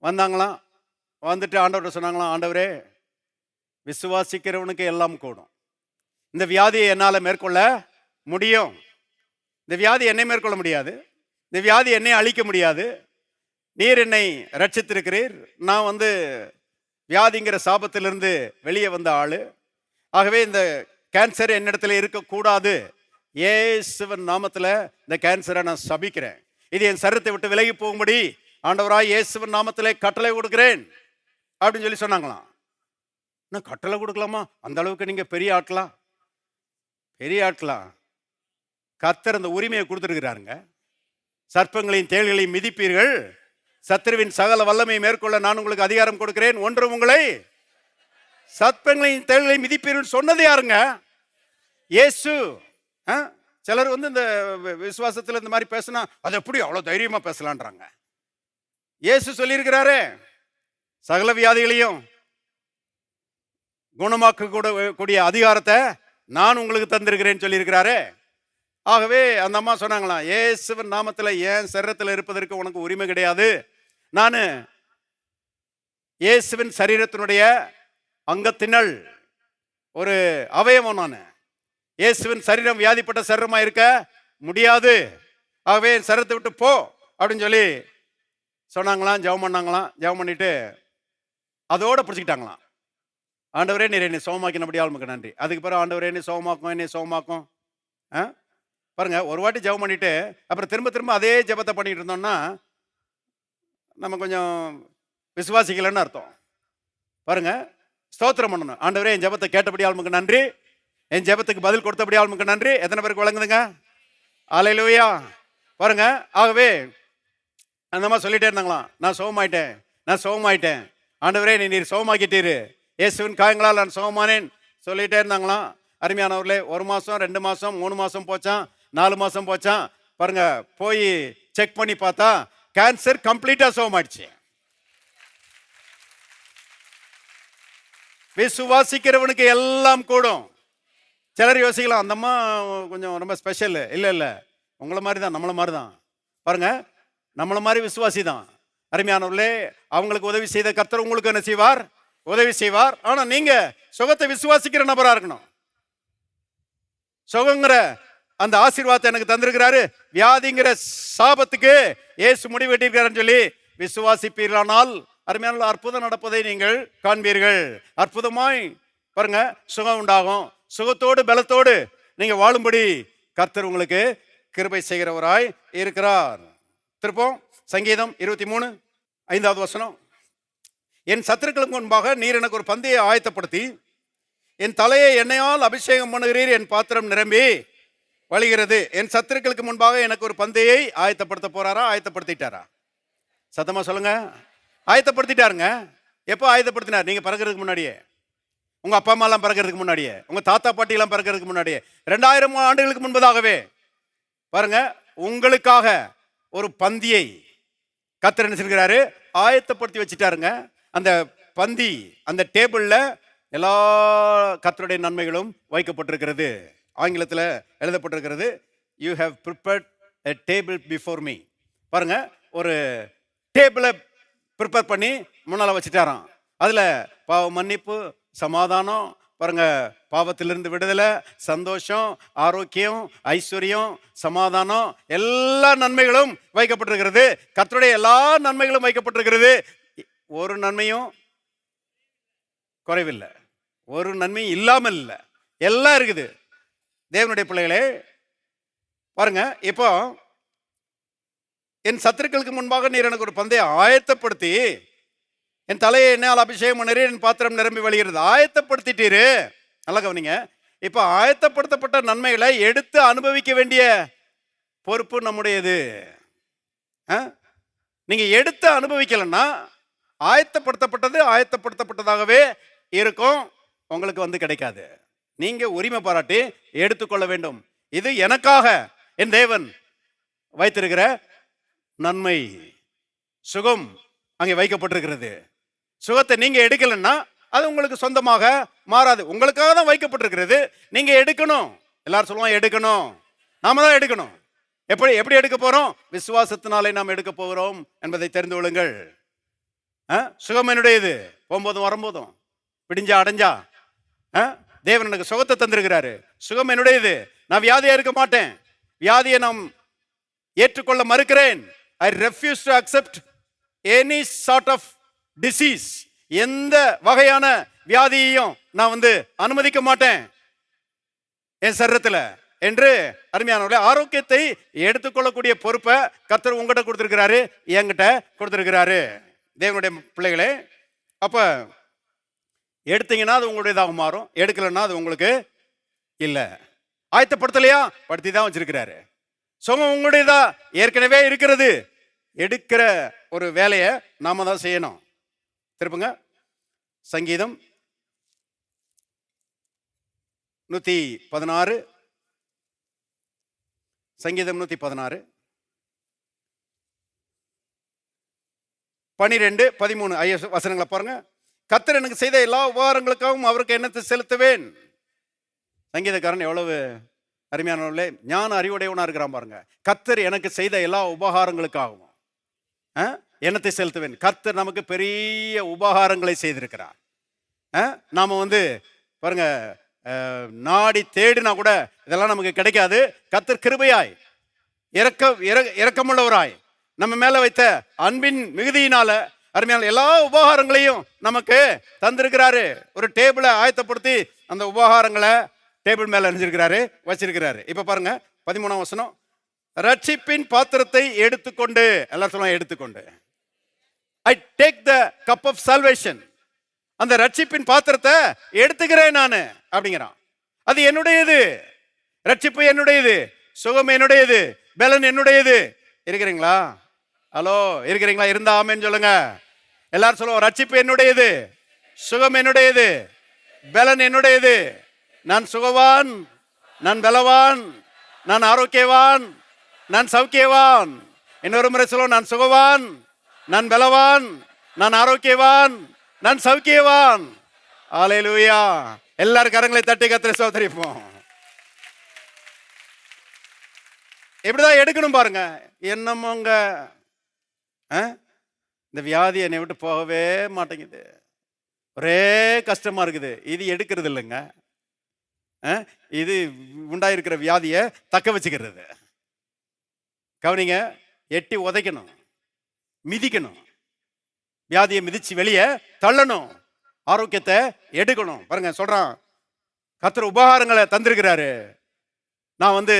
வந்தாங்களாம். வந்துட்டு ஆண்டவர்கிட்ட சொன்னாங்களாம், ஆண்டவரே, விசுவாசிக்கிறவனுக்கு எல்லாம் கூடும், இந்த வியாதியை என்னால் மேற்கொள்ள முடியும், இந்த வியாதி என்னை மேற்கொள்ள முடியாது, இந்த வியாதி என்னை அழிக்க முடியாது, நீர் என்னை ரட்சித்திருக்கிறீர், நான் வந்து வியாதிங்கிற சாபத்திலிருந்து வெளியே வந்த ஆளு, ஆகவே இந்த கேன்சர் என்னிடத்துல இருக்கக்கூடாது, இயேசுவின் நாமத்தில் இந்த கேன்சரை நான் சபிக்கிறேன், இது என் சரீரத்தை விட்டு விலகி போகும்படி ஆண்டவராய் இயேசுவின் நாமத்தில் கட்டளை கொடுக்கிறேன் அப்படின்னு சொல்லி சொன்னாங்களாம். நான் கட்டளை கொடுக்கலாமா? அந்த அளவுக்கு நீங்க பெரிய ஆட்களா? பெரிய ஆட்களா? கர்த்தர் அந்த உரிமையை கொடுத்துருக்கிறாருங்க. சர்ப்பங்களையும் தேள்களையும் மிதிப்பீர்கள், சத்துருவின் சகல வல்லமையை மேற்கொள்ள நான் உங்களுக்கு அதிகாரம் கொடுக்கிறேன், ஒன்று உங்களை சர்ப்பங்களையும் தேள்களையும் மிதிப்பீர்கள் சொன்னது யாருங்க? இயேசு. சிலர் வந்து இந்த விசுவாசத்தில் இந்த மாதிரி பேசினா அது எப்படி அவ்வளோ தைரியமா பேசலான்றாங்க. இயேசு சொல்லியிருக்கிறாரு, சகல வியாதிகளையும் குணமாக்க கூடிய அதிகாரத்தை நான் உங்களுக்கு தந்திருக்கிறேன்னு சொல்லியிருக்கிறாரு. ஆகவே அந்த அம்மா சொன்னாங்களாம், இயேசுவின் நாமத்தில் என் சரீரத்தில் இருப்பதற்கு உனக்கு உரிமை கிடையாது, நான் இயேசுவின் சரீரத்தினுடைய அங்கத்தினள், ஒரு அவயவம், நான் இயேசுவின் சரீரம் வியாதிப்பட்ட சரீரமா இருக்க முடியாது, ஆகவே என் சரீரத்தை விட்டு போ அப்படின்னு சொல்லி சொன்னாங்களாம். ஜெபம் பண்ணாங்களாம். ஜெபம் பண்ணிட்டு அதோட பிடிச்சிக்கிட்டாங்களாம். ஆண்டவரே, நீர் என்னை சோகமாக்கினபடியால் உமக்கு நன்றி. அதுக்கு பிறகு ஆண்டவரே என்னை சோகமாக்கும், என்னை சோகமாக்கும். பாருங்க, ஒரு வாட்டி ஜெபம் பண்ணிட்டு அப்புறம் திரும்ப திரும்ப அதே ஜெபத்தை பண்ணிட்டு இருந்தோம்னா நம்ம கொஞ்சம் விசுவாசிக்கலன்னு அர்த்தம். பாருங்க, ஸ்தோத்திரம் பண்ணணும். ஆண்டவரே, என் ஜெபத்தை கேட்டபடியால் உமக்கு நன்றி, என் ஜெபத்துக்கு பதில் கொடுத்தபடியால் உமக்கு நன்றி. எத்தனை பேருக்கு வழங்குதுங்க? அல்லேலூயா. பாருங்க, ஆகவே அந்த மாதிரி சொல்லிட்டே இருந்தாங்களாம், நான் சோகமாயிட்டேன், நான் சோகமாயிட்டேன், ஆண்டவரே நீர் சோகமாக்கிட்டீரு, இயேசுவின் காயங்களால் நான் சோகமானேன் சொல்லிட்டே இருந்தாங்களாம். அருமையானவர்களே, 1 மாதம் 2 மாதம் 3 மாதம் போச்சான், 4 மாதம் போச்சான். பாருங்க, போய் செக் பண்ணி பார்த்தா கேன்சர் கம்ப்ளீட்டா சோகமாயிடுச்சு. விசுவாசிக்கிறவனுக்கு எல்லாம் கூடும். சிலர் யோசிக்கலாம், அந்த அம்மா கொஞ்சம் ரொம்ப ஸ்பெஷல். இல்லை இல்லை, உங்களை மாதிரி தான், நம்மளை மாதிரி தான். பாருங்க, நம்மளை மாதிரி விசுவாசி தான். அருமையானவர்களே, அவங்களுக்கு உதவி செய்த கர்த்தர் உங்களுக்கு என்ன செய்வார்? உதவி செய்வார். ஆனா நீங்க சுகத்தை விசுவாசிக்கிற நபரா இருக்கணும். சுகங்கிற அந்த ஆசீர்வாதத்தை எனக்கு தந்திருக்கிறாரு, வியாதிங்கிற சாபத்துக்கு இயேசு முடிவு கட்டியிருக்காருன்னு சொல்லி விசுவாசிப்பீர்களானால் அருமையான அற்புதம் நடப்பதை நீங்கள் காண்பீர்கள். அற்புதமாய் பாருங்க சுகம் உண்டாகும். சுகத்தோடு பலத்தோடு நீங்க வாழும்படி கர்த்தர் உங்களுக்கு கிருபை செய்கிறவராய் இருக்கிறார். திருப்போம் சங்கீதம் 23:5 வசனம். என் சத்துருக்களுக்கு முன்பாக நீர் எனக்கு ஒரு பந்தியை ஆயத்தப்படுத்தி என் தலையை எண்ணெயால் அபிஷேகம் பண்ணுகிறீர், என் பாத்திரம் நிரம்பி வழிகிறது. என் சத்துருக்களுக்கு முன்பாக எனக்கு ஒரு பந்தியை ஆயத்தப்படுத்த போறாரா, ஆயத்தப்படுத்திட்டாரா? சத்தமா சொல்லுங்க. ஆயத்தப்படுத்திட்டாருங்க. எப்போ ஆயத்தப்படுத்தினார்? நீங்க பிறக்கிறதுக்கு முன்னாடியே, உங்க அப்பா அம்மா எல்லாம் பிறக்கிறதுக்கு முன்னாடியே, உங்க தாத்தா பாட்டி எல்லாம் பிறக்கிறதுக்கு முன்னாடியே, 2000 ஆண்டுகளுக்கு முன்பதாகவே பாருங்க உங்களுக்காக ஒரு பந்தியை கர்த்தர் என்ன செஞ்சிருக்கிறாரு, ஆயத்தப்படுத்தி வச்சுட்டாருங்க. அந்த பந்தி, அந்த டேபிள்ல எல்லா கர்த்தருடைய நன்மைகளும் வைக்கப்பட்டிருக்கிறது. ஆங்கிலத்தில் எழுதப்பட்டிருக்கிறது, you have prepared a table before me. பாருங்க ஒரு டேபிளை ப்ரிப்பேர் பண்ணி முன்னால் வச்சுட்டாராம். அதில் பாவ மன்னிப்பு, சமாதானம், பாருங்க பாவத்திலிருந்து விடுதலை, சந்தோஷம், ஆரோக்கியம், ஐஸ்வர்யம், சமாதானம், எல்லா நன்மைகளும் வைக்கப்பட்டிருக்கிறது. கர்த்தருடைய எல்லா நன்மைகளும் வைக்கப்பட்டிருக்கிறது. ஒரு நன்மையும் குறைவில்லை, ஒரு நன்மையும் இல்லாமல் இல்லை, எல்லாம் இருக்குது. தேவனுடைய பிள்ளைகளே பாருங்க, இப்போ என் சத்துருக்களுக்கு முன்பாக நீர் எனக்கு ஒரு பந்தையை ஆயத்தப்படுத்தி என் தலையை என்னால் அபிஷேகம் பண்ணுறீர், என் பாத்திரம் நிரம்பி வழிகிறது. ஆயத்தப்படுத்திட்டீரு. நல்லா கவனிங்க. இப்போ ஆயத்தப்படுத்தப்பட்ட நன்மைகளை எடுத்து அனுபவிக்க வேண்டிய பொறுப்பு நம்முடையது. நீங்க எடுத்து அனுபவிக்கலன்னா ஆயத்தப்படுத்தப்பட்டது ஆயத்தப்படுத்தப்பட்டதாகவே இருக்கும், உங்களுக்கு வந்து கிடைக்காது. நீங்க உரிமை பாராட்டி எடுத்துக்கொள்ள வேண்டும். இது எனக்காக என் தேவன் வைத்திருக்கிற நன்மை. சுகம் அங்கே வைக்கப்பட்டிருக்கிறது. சுகத்தை நீங்க எடுக்கலன்னா அது உங்களுக்கு சொந்தமாக மாறாது. உங்களுக்காக தான் வைக்கப்பட்டிருக்கிறது, நீங்க எடுக்கணும். எல்லாரும் சொல்லுவாங்க எடுக்கணும், நாம தான் எடுக்கணும். எப்படி எடுக்க போறோம்? விசுவாசத்தினாலே நாம் எடுக்க போகிறோம் என்பதை தெரிந்து கொள்ளுங்கள். சுகம் என்னுடையது, போகும்போதும் வரும்போதும், பிடிஞ்சா அடைஞ்சா தேவன் எனக்கு சுகத்தை தந்திருக்கிறாரு. சுகம் என்னுடையது. நான் வியாதியா இருக்க மாட்டேன். வியாதியை நாம் ஏற்றுக்கொள்ள மறுக்கிறேன். I refuse to accept any sort of disease. எந்த வகையான வியாதியையும் நான் அனுமதிக்க மாட்டேன் என் சரீரத்தில் என்று அருமையானவர்களே, ஆரோக்கியத்தை எடுத்துக்கொள்ளக்கூடிய பொறுப்பை கர்த்தர் உங்ககிட்ட கொடுத்திருக்கிறாரு, என்கிட்ட கொடுத்திருக்கிறாரு. தேவனுடைய பிள்ளைகளே, அப்ப எடுத்தீங்கன்னா அது உங்களுடையதாக மாறும், எடுக்கலன்னா அது உங்களுக்கு இல்லை. ஆயத்தப்படுத்தலையா? படுத்தி தான் வச்சிருக்கிறாரு. சுகம் உங்களுடையதா ஏற்கனவே இருக்கிறது. எடுக்கிற ஒரு வேலையை நாம தான் செய்யணும். திருப்புங்க சங்கீதம் 116. சங்கீதம் 116 12, 13 வசனங்களை பாருங்க. கர்த்தர் எனக்கு செய்த எல்லா உபகாரங்களுக்காகவும் அவருக்கு என்னத்தை செலுத்துவேன். சங்கீதக்காரன் எவ்வளவு அருமையானவர்களே, ஞான அறிவுடையவனா இருக்கிறான் பாருங்க. கர்த்தர் எனக்கு செய்த எல்லா உபகாரங்களுக்காகவும் என்னத்தை செலுத்துவேன். கர்த்தர் நமக்கு பெரிய உபகாரங்களை செய்திருக்கிறார். நாம பாருங்க நாடி தேடினா கூட இதெல்லாம் நமக்கு கிடைக்காது. கர்த்தர் கிருபையாய் இரக்கமுள்ளவராய் நம்ம மேல வைத்த அன்பின் மிகுதியினால அருமையான எல்லா உபகாரங்களையும் நமக்கு தந்திருக்கிறாரு. ஒரு டேபிளை ஆயத்தப்படுத்தி அந்த உபகாரங்களை டேபிள் மேல அணிஞ்சிருக்கிறாரு, வச்சிருக்கிறாரு. இப்ப பாருங்க 13ஆம் வசனம். ரட்சிப்பின் பாத்திரத்தை எடுத்துக்கொண்டு, எல்லாரும் சொல்லுவாங்க எடுத்துக்கொண்டு. I take the cup of salvation. அந்த ரட்சிப்பின் பாத்திரத்தை எடுத்துக்கிறேன் நானு அப்படிங்கிறான். அது என்னுடையது. ரட்சிப்பு என்னுடையது, சுகம் என்னுடையது, பலன் என்னுடையது. இருக்கிறீங்களா? ஹலோ, இருக்கிறீங்களா? இருந்தா ஆமென் சொல்லுங்க. எல்லாரும் சொல்லுவோம், ரட்சிப்பு என்னுடையது, சுகம் என்னுடையது, பலன் என்னுடையது. நான் சுகவான், நான் பலவான், நான் ஆரோக்கியவான், நான் சௌக்கியவான். இன்னொரு முறை சொல்லுவோம், நான் சுகவான், நான் பலவான், நான் ஆரோக்கியவான், நான் சௌக்கியவான். அல்லேலூயா. எல்லாரும் கரங்களை தட்டி கர்த்தரை ஸ்தோத்திரிப்போம். எப்படிதான் எடுக்கணும் பாருங்க. என்னமோங்க இந்த வியாதி என்னை விட்டு போகவே மாட்டேங்குது. ஒரே கஷ்டமா இருக்குது. இது எடுக்கிறது இல்லைங்க. இது உண்டாயிருக்கிற வியாதியை தக்க வச்சுக்கிறது. கவனிங்க, எட்டி உதைக்கணும், மிதிக்கணும், வியாதியை மிதிச்சு வெளியே தள்ளணும், ஆரோக்கியத்தை எடுக்கணும். பாருங்க சொல்றான், கர்த்தர் உபகாரங்களை தந்திருக்கிறாரு, நான் இந்த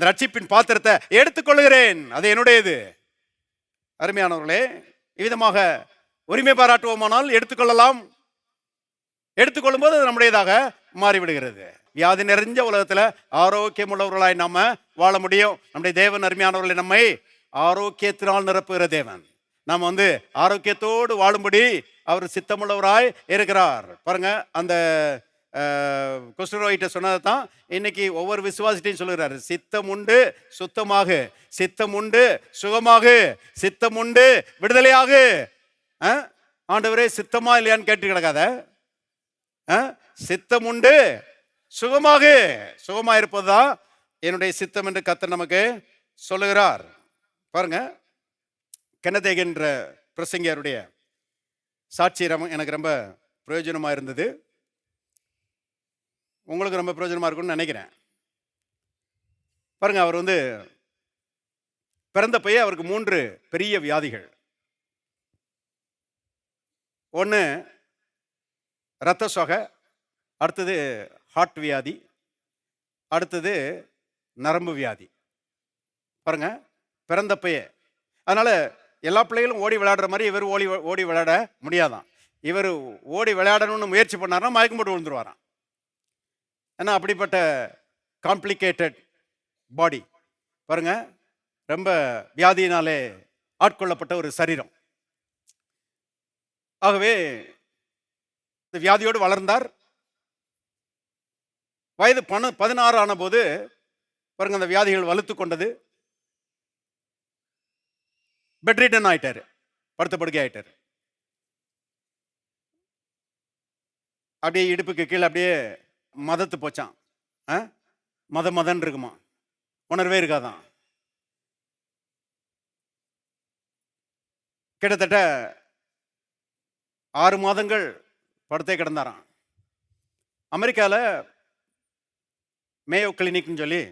ரட்சிப்பின் பாத்திரத்தை எடுத்துக்கொள்கிறேன், அது என்னுடையது. அருமையானவர்களே, இவ்விதமாக உரிமை பாராட்டுவோமானால் எடுத்துக்கொள்ளலாம். எடுத்துக்கொள்ளும் போது அது நம்முடையதாக மாறிவிடுகிறது. வியாதி நிறைஞ்ச உலகத்துல ஆரோக்கியம் உள்ளவர்களாய் நாம வாழ முடியும். நம்முடைய தேவன் அருமையானவர்களை நம்மை ஆரோக்கியத்தினால் நிரப்புகிற தேவன். நாம் ஆரோக்கியத்தோடு வாழும்படி அவர் சித்தமுள்ளவராய் இருக்கிறார். பாருங்க, அந்த குஷ்டரோகிட்ட சொன்னதை தான் இன்னைக்கு ஒவ்வொரு விசுவாசிட்டையும் சொல்லுகிறாரு. சித்தம் உண்டு சுத்தமாக, சித்தம் உண்டு சுகமாக, சித்தம் உண்டு விடுதலையாக. ஆண்டவரே சித்தமா இல்லையான்னு கேட்டு கிடக்காத. சித்தம் உண்டு சுகமாக, சுகமா இருப்பதுதான் என்னுடைய சித்தம் என்று கர்த்தர் நமக்கு சொல்லுகிறார். பாருங்க, கென்னத் ஹேகின் என்ற பிரசங்கியருடைய சாட்சி எனக்கு ரொம்ப பிரயோஜனமா இருந்தது. உங்களுக்கு ரொம்ப பிரயோஜனமா இருக்கும்னு நினைக்கிறேன். பாருங்க, அவர் பிறந்த பையன், அவருக்கு 3 பெரிய வியாதிகள். ஒன்று இரத்த சோகை, அடுத்தது ஹார்ட் வியாதி, அடுத்தது நரம்பு வியாதி. பாருங்க, பிறந்த பையன். அதனால எல்லா பிள்ளைகளும் ஓடி விளையாடுற மாதிரி இவர் ஓடி விளையாட முடியாதான். இவர் ஓடி விளையாடணும்னு முயற்சி பண்ணாருன்னா மயக்கம் போட்டு விழுந்துருவாராம். ஏன்னா அப்படிப்பட்ட காம்ப்ளிகேட்டட் பாடி. பாருங்க, ரொம்ப வியாதியினாலே ஆட்கொள்ளப்பட்ட ஒரு சரீரம். ஆகவே இந்த வியாதியோடு வளர்ந்தார். வயது 16 ஆன போது பாருங்க, அந்த வியாதிகள் வலுத்து கொண்டது. பெட்ரிடன் ஆயிட்டாரு, படுத்த படுக்கை ஆயிட்டாரு. அப்படியே இடுப்புக்கு கீழே அப்படியே மதத்து போச்சான். மதன் இருக்குமா, உணர்வே இருக்காதான். கிட்டத்தட்ட 6 மாதங்கள் படுத்தே கிடந்தாராம். அமெரிக்காவில் மேயோ கிளினிக்னு சொல்லி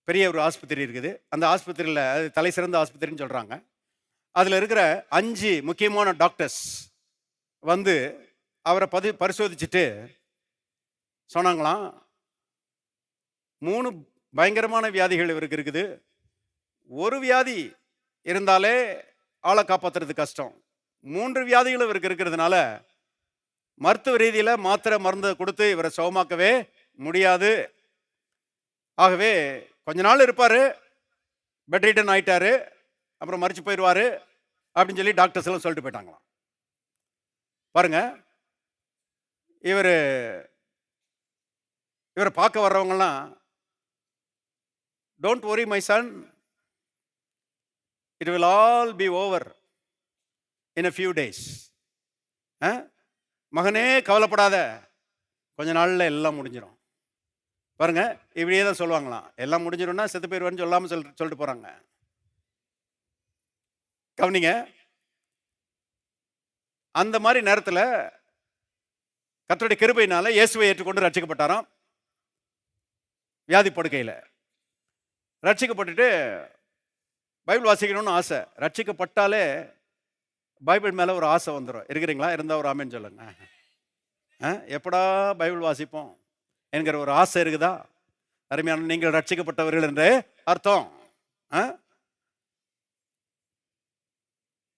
பெரிய ஒரு ஆஸ்பத்திரி இருக்குது. அந்த ஆஸ்பத்திரியில், அது தலை சிறந்த ஆஸ்பத்திரின்னு சொல்கிறாங்க. அதில் இருக்கிற 5 முக்கியமான டாக்டர்ஸ் அவரை பரிசோதிச்சுட்டு சொன்னாங்களாம், 3 பயங்கரமான வியாதிகள் இவருக்கு இருக்குது. ஒரு வியாதி இருந்தாலே ஆளை காப்பாற்றுறது கஷ்டம். 3 வியாதிகள் இவருக்கு இருக்கிறதுனால மருத்துவ ரீதியில் மாத்திரை மருந்து கொடுத்து இவரை சுகமாக்கவே முடியாது. ஆகவே கொஞ்ச நாள் இருப்பார், பெட்ரிடன் ஆயிட்டாரு, அப்புறம் மறிச்சு போயிடுவார் அப்படின்னு சொல்லி டாக்டர்ஸ் எல்லாம் சொல்லிட்டு போயிட்டாங்களாம். பாருங்க, இவரை பார்க்க வர்றவங்கலாம், don't worry my son, it will all be over in a few days. மகனே கவலைப்படாத, கொஞ்ச நாளில் எல்லாம் முடிஞ்சிடும். பாருங்க, இப்படியே தான் சொல்லுவாங்களாம். எல்லாம் முடிஞ்சிடும்னா செத்து போயிடுவான்னு சொல்லாமல் சொல்லிட்டு போறாங்க. கவனிங்க, அந்த மாதிரி நேரத்தில் கர்த்தருடைய கிருபையினால இயேசுவை ஏற்றுக்கொண்டு ரட்சிக்கப்பட்டாராம். வியாதி படுக்கையில் ரட்சிக்கப்பட்டுட்டு பைபிள் வாசிக்கணும்னு ஆசை. ரட்சிக்கப்பட்டாலே பைபிள் மேலே ஒரு ஆசை வந்துடும். இருக்கிறீங்களா? இருந்தால் ஒரு ஆமேன்னு சொல்லுங்க. எப்படா பைபிள் வாசிப்போம் என்கிற ஒரு ஆசை இருக்குதா? அருமையான நீங்கள் ரட்சிக்கப்பட்டவர்கள் என்று அர்த்தம்.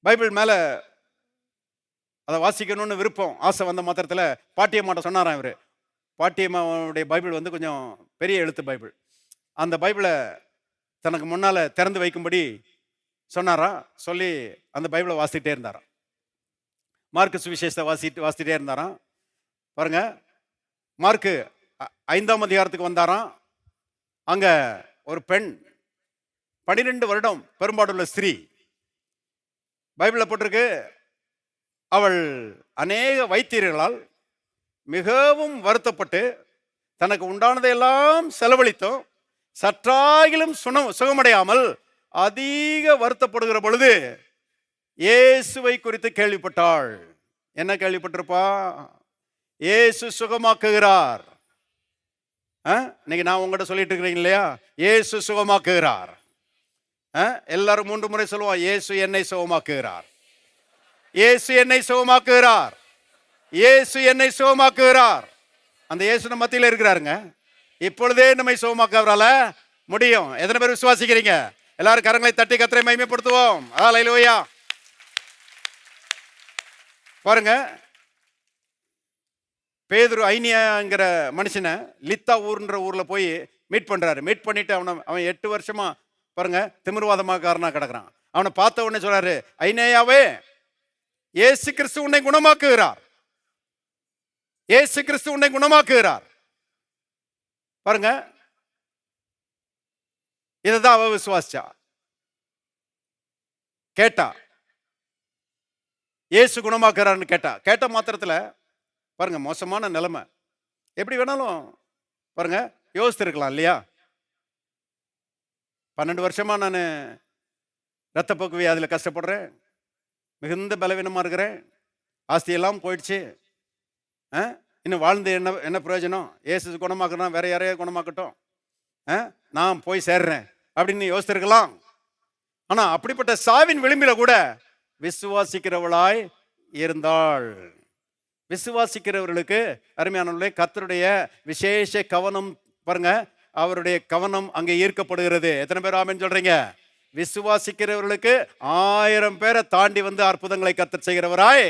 பைபிள் மேல அதை வாசிக்கணும்னு விருப்பம், ஆசை வந்த மாத்திரத்தில் பாட்டியம்மாட்ட சொன்னாராம் இவர். பாட்டியம்மாவுடைய பைபிள் கொஞ்சம் பெரிய எழுத்து பைபிள். அந்த பைபிளை தனக்கு முன்னால் திறந்து வைக்கும்படி சொன்னாராம். சொல்லி அந்த பைபிளை வாசிக்கிட்டே இருந்தாராம். மார்க்கு சுவிசேஷத்தை வாசிக்கிட்டே இருந்தாராம். பாருங்க, மார்க்கு 5ஆம் அதிகாரத்துக்கு வந்தாராம். அங்க ஒரு பெண், 12 வருடம் பெரும்பாடுள்ள ஸ்திரீ, பைபிளில் போட்டிருக்கு, அவள் அநேக வைத்தியர்களால் மிகவும் வருத்தப்பட்டு தனக்கு உண்டானதையெல்லாம் செலவழித்தும் சற்றாகிலும் சுகமடையாமல் அதிக வருத்தப்படுகிற பொழுது இயேசுவை குறித்து கேள்விப்பட்டாள். என்ன கேள்விப்பட்டிருப்பா? இயேசு சுகமாக்குகிறார். இன்னைக்கு நான் உங்ககிட்ட சொல்லிட்டு இருக்கிறீங்க இல்லையா, இயேசு சுகமாக்குகிறார். எல்லாரும் 3 முறை சொல்லுவோம், இயேசு என்னை சுகமாக்குகிறார், இயேசு என்னை சுகமாக்குகிறார், இயேசு என்னை சுகமாக்குகிறார். அந்த இயேசு நம்ம மத்தியில் இருக்கிறாருங்க. இப்பொழுதே நம்மை சுகமாக்குவரால முடியும். எத்தனை பேர் விசுவாசிக்கிறீங்க? எல்லாரும் கரங்களை தட்டி கர்த்தரை மகிமைப்படுத்துவோம். ஹல்லேலூயா. பாருங்க, பேதுரு ஐனியாங்கிற மனுஷனை லித்தா ஊர்ன்ற ஊர்ல போய் மீட் பண்றாரு. மீட் பண்ணிட்டு அவன் 8 வருஷமா பாருங்க திமிர்வாதமாக்காரனா கிடக்குறான். அவனை பார்த்த உடனே சொல்றாரு, ஐனேயாவே, இயேசு கிறிஸ்து உன்னை குணமாக்குகிறார், இயேசு கிறிஸ்து உன்னை குணமாக்குகிறார். பாருங்க, இதைதான் அவ விசுவாசிச்சா. கேட்டா இயேசு குணமாக்குறாருன்னு கேட்ட மாத்திரத்துல பாருங்க மோசமான நிலைமை. எப்படி வேணாலும் பாருங்க யோசித்திருக்கலாம் இல்லையா? 12 வருஷமா நான் இரத்தப்போக்கு வியாதியில் கஷ்டப்படுறேன், மிகுந்த பலவீனமா இருக்கிறேன், ஆஸ்தியெல்லாம் போயிடுச்சு, இன்னும் வாழ்ந்து என்ன பிரயோஜனம்? இயேசு குணமாக்குறா, வேற யாரையாவது குணமாக்கட்டும், நான் போய் சேர்றேன் அப்படின்னு யோசித்திருக்கலாம். ஆனா அப்படிப்பட்ட சாவின் விளிம்பில கூட விசுவாசிக்கிறவளாய் இருந்தாள். விசுவாசிக்கிறவர்களுக்கு அருமையானவர்களே, கர்த்தருடைய விசேஷ கவனம் பாருங்க, அவருடைய கவனம் அங்கே ஈர்க்கப்படுகிறது. எத்தனை பேர் ஆமென் சொல்றீங்க? விசுவாசிக்கிறவர்களுக்கு 1000 பேரை தாண்டி வந்து அற்புதங்களை கர்த்தர் செய்கிறவராய்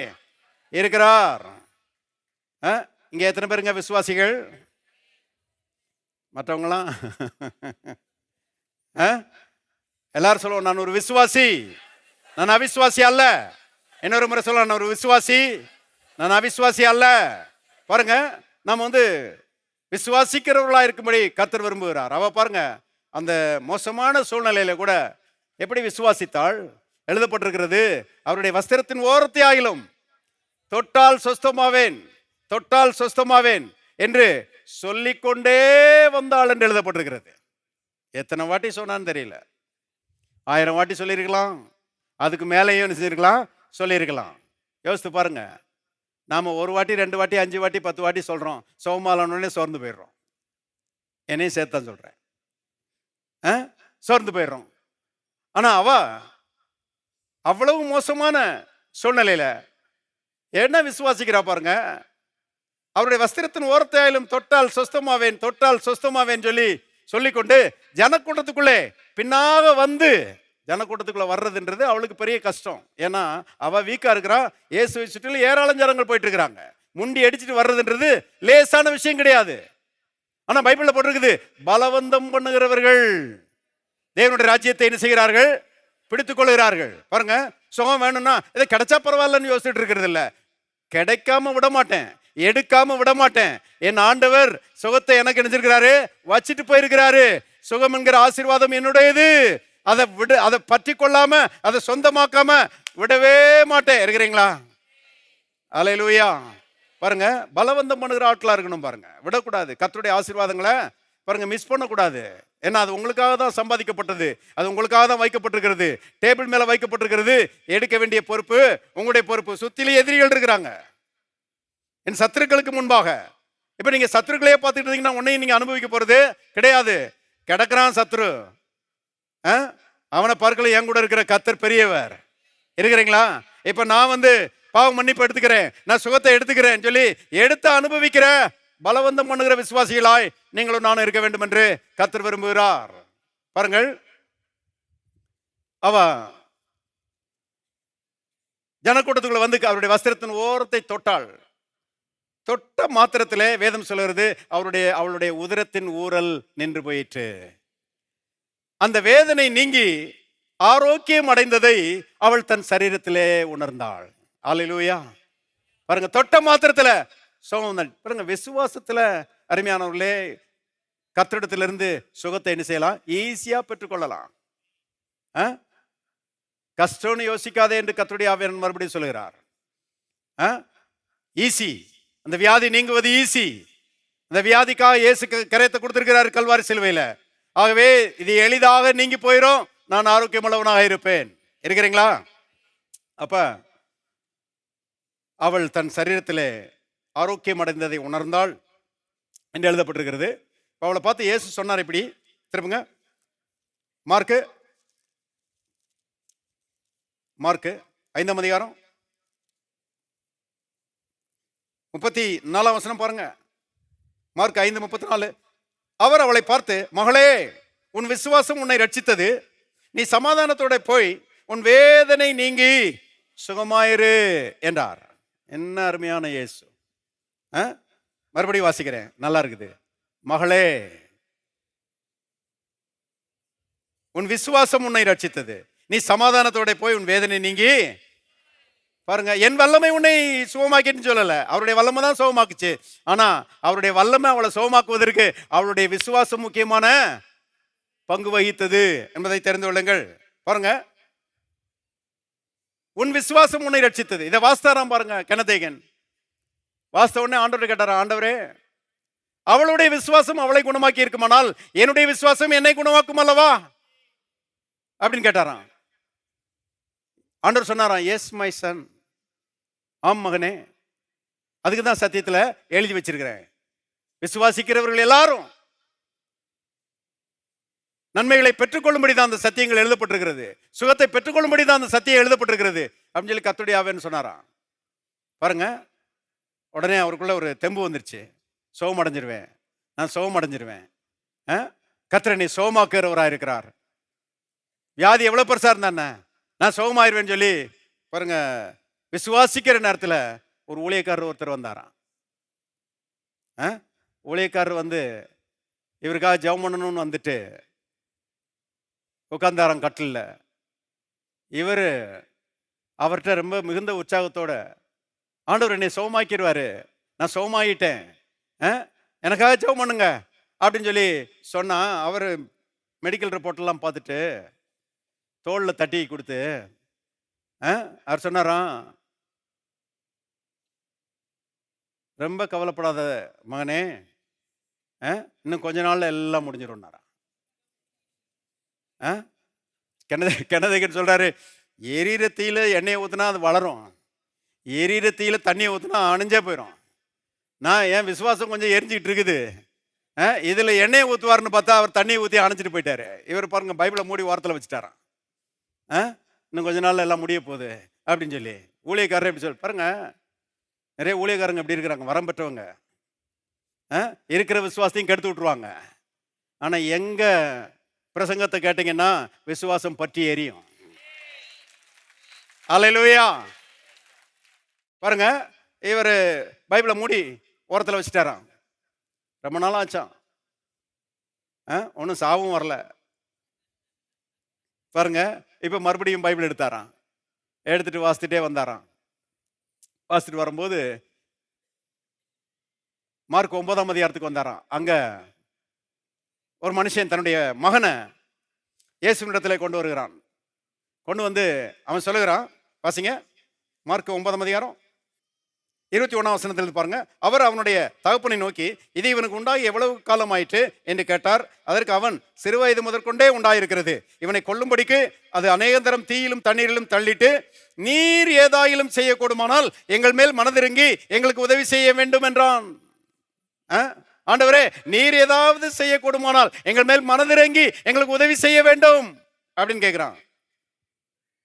இருக்கிறார். இங்க எத்தனை பேருங்க விசுவாசிகள்? மற்றவங்களாம் எல்லாரும் சொல்லுவோம், நான் ஒரு விசுவாசி, நான் அவிசுவாசி அல்ல. இன்னொரு முறை சொல்ல, நான் ஒரு விசுவாசி, நான் அவிசுவாசி அல்ல. பாருங்க, நம்ம வந்து விசுவாசிக்கிறவர்களா இருக்கும்படி கர்த்தர் விரும்புகிறார். அவ பாருங்க, அந்த மோசமான சூழ்நிலையில கூட எப்படி விசுவாசித்தாள்? எழுதப்பட்டிருக்கிறது, அவருடைய வஸ்திரத்தின் ஓரத்தை ஆகிலும் தொட்டால் சொஸ்தமாவேன், தொட்டால் சொஸ்தமாவேன் என்று சொல்லிக்கொண்டே வந்தாள் என்று எழுதப்பட்டிருக்கிறது. எத்தனை வாட்டி சொன்னான்னு தெரியல, 1000 வாட்டி சொல்லியிருக்கலாம், அதுக்கு மேலேயும் செஞ்சிருக்கலாம், சொல்லியிருக்கலாம். யோசித்து பாருங்க, நாம 1 வாட்டி 2 வாட்டி 5 வாட்டி 10 வாட்டி சொல்றோம், சோமாலானே சோர்ந்து போயிடுறோம். என்னையும் சேர்த்தான் சொல்றேன், சோர்ந்து போயிடுறோம். ஆனா அவ அவ்வளவு மோசமான சூழ்நிலையில என்ன விசுவாசிக்கிறா பாருங்க. அவருடைய வஸ்திரத்தின் ஓரத்தையிலும் தொட்டால் சொஸ்தமாவேன், தொட்டால் சொஸ்தமாவேன் சொல்லிக்கொண்டு ஜனக்கூட்டத்துக்குள்ளே பின்னாக வந்து, ஜனக்கூட்டத்துக்குள்ள வர்றதுன்றது அவளுக்கு பெரிய கஷ்டம். ஏன்னா அவ வீக்கா இருக்கிறா, இயேசுவை சுற்றிலும் ஏராளம் ஜனங்கள் போயிட்டு இருக்கிறாங்க. முண்டி அடிச்சுட்டு வர்றதுன்றது லேசான விஷயம் கிடையாது. ஆனா பைபிள்ல போட்டிருக்குது, பலவந்தம் பண்ணுகிறவர்கள் தேவனுடைய ராஜ்யத்தை என்ன செய்கிறார்கள்? பிடித்துக் கொள்கிறார்கள். பாருங்க, சுகம் வேணும்னா இதை கிடைச்சா பரவாயில்லன்னு யோசிச்சுட்டு இருக்கிறது இல்ல, கிடைக்காம விட மாட்டேன், எடுக்காம விட மாட்டேன். என் ஆண்டவர் சுகத்தை எனக்கு நினைச்சிருக்கிறாரு, வச்சிட்டு போயிருக்கிறாரு. சுகம் என்கிற ஆசீர்வாதம் என்னுடையது, அதை பற்றி கொள்ளாம, அதை சொந்தமாக்காம விடவே மாட்டேன். இருக்கிறீங்களா? அல்லேலூயா. பாருங்க, பலவந்தம் பண்ணுகிற ஆட்களா இருக்கணும். பாருங்க, விடக்கூடாது. கர்த்தருடைய ஆசீர்வாதங்களை பாருங்க மிஸ் பண்ணக்கூடாது. ஏன்னா அது உங்களுக்காக தான் சம்பாதிக்கப்பட்டது, அது உங்களுக்காக தான் வைக்கப்பட்டிருக்கிறது, டேபிள் மேல வைக்கப்பட்டிருக்கிறது. எடுக்க வேண்டிய பொறுப்பு உங்களுடைய பொறுப்பு. சுத்திலே எதிரிகள் இருக்கிறாங்க, என் சத்துருக்களுக்கு முன்பாக. இப்ப நீங்க சத்துருக்களையே பார்த்துட்டு இருந்தீங்கன்னா உன்னையும் நீங்க அனுபவிக்க போறது கிடையாது. கிடக்குறான் சத்துரு, அவனை பார்க்கல, என் கூட இருக்கிற கர்த்தர் பெரியவர். இருக்கிறீங்களா? இப்ப நான் வந்து பாவம் மன்னிப்பு எடுத்துக்கிறேன், நான் சுகத்தை எடுத்துக்கிறேன் சொல்லி எடுத்து அனுபவிக்கிற பலவந்தம் பண்ணுகிற விசுவாசிகளாய் நீங்களும் நானும் இருக்க வேண்டும் என்று கர்த்தர் விரும்புகிறார். பாருங்கள், அவ ஜனக்கூட்டத்துக்குள்ள வந்து அவருடைய வஸ்திரத்தின் ஓரத்தை தொட்டாள். தொட்ட மாத்திரத்திலே வேதம் சொல்கிறது, அவளுடைய உதரத்தின் ஊரல் நின்று போயிற்று. அந்த வேதனை நீங்கி ஆரோக்கியம் அடைந்ததை அவள் தன் சரீரத்திலே உணர்ந்தாள். அல்லேலூயா. பாருங்க, தொட்ட மாத்திரத்துல சுகம். பாருங்க, விசுவாசத்துல அருமையானவர்களே, கர்த்தரிடத்திலிருந்து சுகத்தை என்ன செய்யலாம்? ஈஸியா பெற்றுக்கொள்ளலாம். கஷ்டம்னு யோசிக்காதே என்று கர்த்தருடைய ஆவியானவர் மறுபடியும் சொல்லுகிறார். ஈஸி, அந்த வியாதி நீங்குவது ஈஸி. அந்த வியாதிக்காக இயேசு கரையத்தை கொடுத்திருக்கிறார் கல்வாரி சிலுவையில. ஆகவே இது எளிதாக நீங்கி போயிடும், நான் ஆரோக்கியம் உள்ளவனாக இருப்பேன். இருக்கிறீங்களா? அப்ப அவள் தன் சரீரத்திலே ஆரோக்கியம் அடைந்ததை உணர்ந்தாள் என்று எழுதப்பட்டிருக்கிறது. அவளை பார்த்து இயேசு சொன்னார் இப்படி, திரும்புங்க மார்க்கு 5ஆம் அதிகாரம் 34ஆம் வசனம் பாருங்க. மார்க் 5:34. அவர் அவளை பார்த்து, மகளே, உன் விசுவாசம் உன்னை ரட்சித்தது, நீ சமாதானத்தோட போய் உன் வேதனை நீங்கி சுகமாயிரு என்றார். என்ன அருமையான இயேசு. மறுபடியும் வாசிக்கிறேன், நல்லா இருக்குது. மகளே, உன் விசுவாசம் உன்னை ரட்சித்தது, நீ சமாதானத்தோட போய் உன் வேதனை நீங்கி. பாருங்க, என் வல்லமை உன்னை சுகமாக்கின்னு சொல்லல, அவருடைய வல்லமை தான் சுகமாக்குச்சு. ஆனா அவருடைய வல்லமை அவளை சுகமாக்குவதற்கு அவளுடைய விசுவாசம் முக்கியமான பங்கு வகித்தது என்பதை தெரிந்து கொள்ளுங்கள். பாருங்க, உன் விசுவாசம் உன்னை ரட்சித்தது. இதை வாஸ்தாராம் பாருங்க. கெனதேகன் வாஸ்த உடனே ஆண்டவரை கேட்டாரா, ஆண்டவரே, அவளுடைய விசுவாசம் அவளை குணமாக்கி இருக்குமானால் என்னுடைய விசுவாசம் என்னை குணமாக்கும் அல்லவா அப்படின்னு கேட்டாராம். ஆண்டவர் சொன்னாராம், எஸ் மை சன், ஆம் மகனே. அதுக்கு தான் சத்தியத்தில் எழுதி வச்சிருக்கிறேன், விசுவாசிக்கிறவர்கள் எல்லாரும் நன்மைகளை பெற்றுக்கொள்ளும்படி தான் அந்த சத்தியங்கள் எழுதப்பட்டிருக்கிறது, சுகத்தை பெற்றுக்கொள்ளும்படி தான் அந்த சத்தியம் எழுதப்பட்டிருக்கிறது அப்படின்னு சொல்லி கர்த்தருடைய ஆவின்னு சொன்னாராம். பாருங்க, உடனே அவருக்குள்ள ஒரு தெம்பு வந்துருச்சு. சுகம் அடைஞ்சிருவேன், நான் சுகம் அடைஞ்சிருவேன். கர்த்தர் நீ சுகமாக்குறவராக இருக்கிறார். வியாதி எவ்வளவு பெருசா இருந்தானே, நான் சுகமாயிருவேன்னு சொல்லி பாருங்க, விசுவாசிக்கிற நேரத்தில் ஒரு ஊழியக்காரர் ஒருத்தர் வந்தாராம். ஊழியக்காரர் வந்து இவருக்காக ஜெபம் பண்ணணும்னு வந்துட்டு உட்கார்ந்தாராம் கட்டிலில். இவர் அவர்கிட்ட ரொம்ப மிகுந்த உற்சாகத்தோட, ஆண்டவர் என்னை சுகமாக்கிடுவாரு, நான் சுகமாயிட்டேன், எனக்காக ஜெபம் பண்ணுங்க அப்படின்னு சொல்லி சொன்னா, அவர் மெடிக்கல் ரிப்போர்ட்லாம் பார்த்துட்டு தோளில் தட்டி கொடுத்து அவர் சொன்னாராம், ரொம்ப கவலைப்படாத மகனே, இன்னும் கொஞ்ச நாள்ல எல்லாம் முடிஞ்சிடும்னாரா. கெனதேகன் சொல்றாரு, எரிரத்தியில எண்ணெயை ஊத்துனா அது வளரும், எரிரத்தியில தண்ணியை ஊத்துனா அணிஞ்சே போயிடும். நான் என் விசுவாசம் கொஞ்சம் எரிஞ்சிக்கிட்டு இருக்குது, இதுல எண்ணெயை ஊத்துவாருன்னு பார்த்தா அவர் தண்ணியை ஊற்றி அணைச்சிட்டு போயிட்டாரு. இவர் பாருங்க, பைபிளை மூடி வாரத்தில் வச்சுட்டாராம். இன்னும் கொஞ்ச நாள்ல எல்லாம் முடிய போகுது அப்படின்னு சொல்லி. ஊழியக்காரர் எப்படி சொல்லி பாருங்க, நிறைய ஊழியக்காரங்க எப்படி இருக்கிறாங்க, வரம் பெற்றவங்க, இருக்கிற விசுவாசத்தையும் கெடுத்து விட்டுருவாங்க. ஆனா எங்க பிரசங்கத்தை கேட்டீங்கன்னா விசுவாசம் பற்றி எரியும். அல்லேலூயா. பாருங்க, இவர் பைபிளை மூடி ஓரத்தில் வச்சுட்டாராம். ரொம்ப நாள் ஆச்சான், ஒன்றும் சாவும் வரல. பாருங்க, இப்போ மறுபடியும் பைபிள் எடுத்தாராம், எடுத்துட்டு வாசித்துட்டே வந்தாராம். வாசித்துட்டு வரும்போது மார்க் 9ஆம் அதிகாரத்துக்கு வந்தாராம். அங்க ஒரு மனுஷன் தன்னுடைய மகனை இயேசுவினிடத்தில் கொண்டு வருகிறான். கொண்டு வந்து அவன் சொல்லுகிறான், வாசிங்க மார்க் 9ஆம் அதிகாரம் 21ஆம் வசனத்தில் பாருங்க. அவர் அவனுடைய தகப்பனை நோக்கி, இது இவனுக்கு உண்டாகி எவ்வளவு காலம் ஆயிற்று என்று கேட்டார். அதற்கு அவன், சிறுவயது முதற்கொண்டே உண்டாயிருக்கிறது, இவனை கொல்லும்படிக்கு அது அநேகந்தரம் தீயிலும் தண்ணீரிலும் தள்ளிட்டு, நீர் ஏதாயிலும் செய்யக்கூடுமானால் எங்கள் மேல் மனதிறங்கி எங்களுக்கு உதவி செய்ய வேண்டும் என்றான். ஆண்டவரே, நீர் ஏதாவது செய்யக்கூடுமானால் எங்கள் மேல் மனதிறங்கி எங்களுக்கு உதவி செய்ய வேண்டும் அப்படின்னு கேட்கிறான்.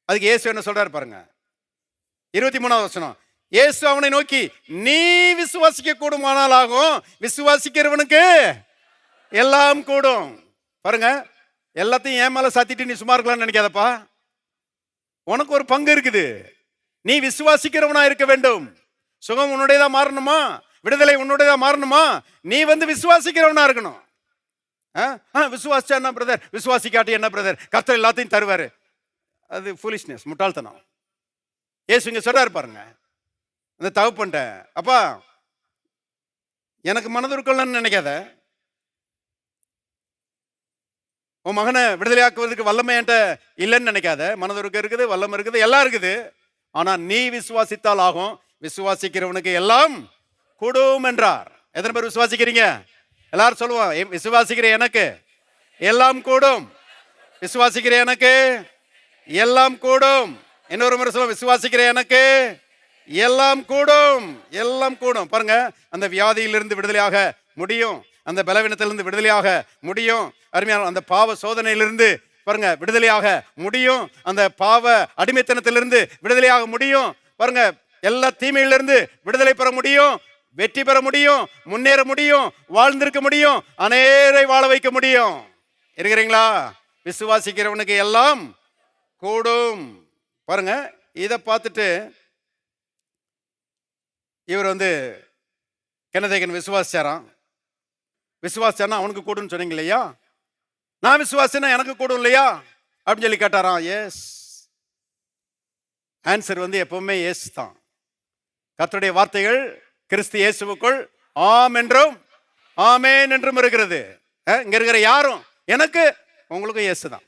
அதுக்கு இயேசு என்ன சொல்றாரு பாருங்க, 23ஆம் வசனம். இயேசு அவனை நோக்கி, நீ விசுவாசிக்க கூடுமானால் ஆகும், விசுவாசிக்கிறவனுக்கு எல்லாம் கூடும். பாருங்க, எல்லாத்தையும் ஏன் மேல சாத்திட்டு நீ சும்மா இருக்கலாம்னு நினைக்காதப்பா, உனக்கு ஒரு பங்கு இருக்குது. நீ விசுவாசிக்கிறவனா இருக்க வேண்டும். சுகம் உன்னுடையதா மாறணுமா, விடுதலை உன்னுடையதா மாறணுமா, நீ வந்து விசுவாசிக்கிறவனா இருக்கணும். விசுவாசிச்சா என்ன பிரதர், விசுவாசிக்காட்டி என்ன பிரதர், கர்த்தர் எல்லாத்தையும் தருவாரு, அது ஃபூலிஷ்னஸ், முட்டாள்தனம். இயேசு இங்க சொல்றாரு பாருங்க, அந்த தகப்பன்ட்ட, அப்பா எனக்கு மனதுருக்கலன்னு நினைக்காத, உன் மகனை விடுதலையாக்குவதற்கு வல்லமை என்கிட்ட இல்லைன்னு நினைக்காத. மனதுருக்கம் இருக்குது, வல்லமை இருக்குது, எல்லாம் இருக்குது. ஆனா நீ விசுவாசித்தால் ஆகும், விசுவாசிக்கிறவனுக்கு எல்லாம் கூடும் என்றார். எத்தனை பேர் விசுவாசிக்கிறீங்க? எல்லாரும் சொல்லுவோம், விசுவாசிக்கிற எனக்கு எல்லாம் கூடும், விசுவாசிக்கிற எனக்கு எல்லாம் கூடும். இன்னொரு முறை சொல்லுவோம், விசுவாசிக்கிற எனக்கு எல்லாம் கூடும், எல்லாம் கூடும். பாருங்க, அந்த வியாதியிலிருந்து விடுதலையாக முடியும், அந்த பலவீனத்திலிருந்து விடுதலையாக முடியும், அருமையான அந்த பாவ சோதனையிலிருந்து பாருங்க விடுதலையாக முடியும், அந்த பாவ அடிமைத்தனத்திலிருந்து விடுதலையாக முடியும். பாருங்க, எல்லா தீமையிலிருந்து விடுதலை பெற முடியும், வெற்றி பெற முடியும், முன்னேற முடியும், வாழ்ந்திருக்க முடியும், அநேரை வாழ வைக்க முடியும். இருக்கிறீங்களா? விசுவாசிக்கிறவனுக்கு எல்லாம் கூடும். பாருங்க, இதை பார்த்துட்டு இவர் கெனதேகன் விசுவாசிச்சாராம். விசுவாசிச்சானா அவனுக்கு கூடுன்னு சொன்னீங்க இல்லையா? நான் விசுவாசினா எனக்கு கூடும் இல்லையா அப்படின்னு சொல்லி கேட்டாராம். எஸ். ஆன்சர் எப்பவுமே எஸ் தான். கர்த்தருடைய வார்த்தைகள் கிறிஸ்து இயேசுவுக்குள் ஆம் என்றும் ஆமேன் என்றும் இருக்கிறது. இங்க இருக்கிற யாரும் எனக்கு உங்களுக்கும் எஸ் தான்.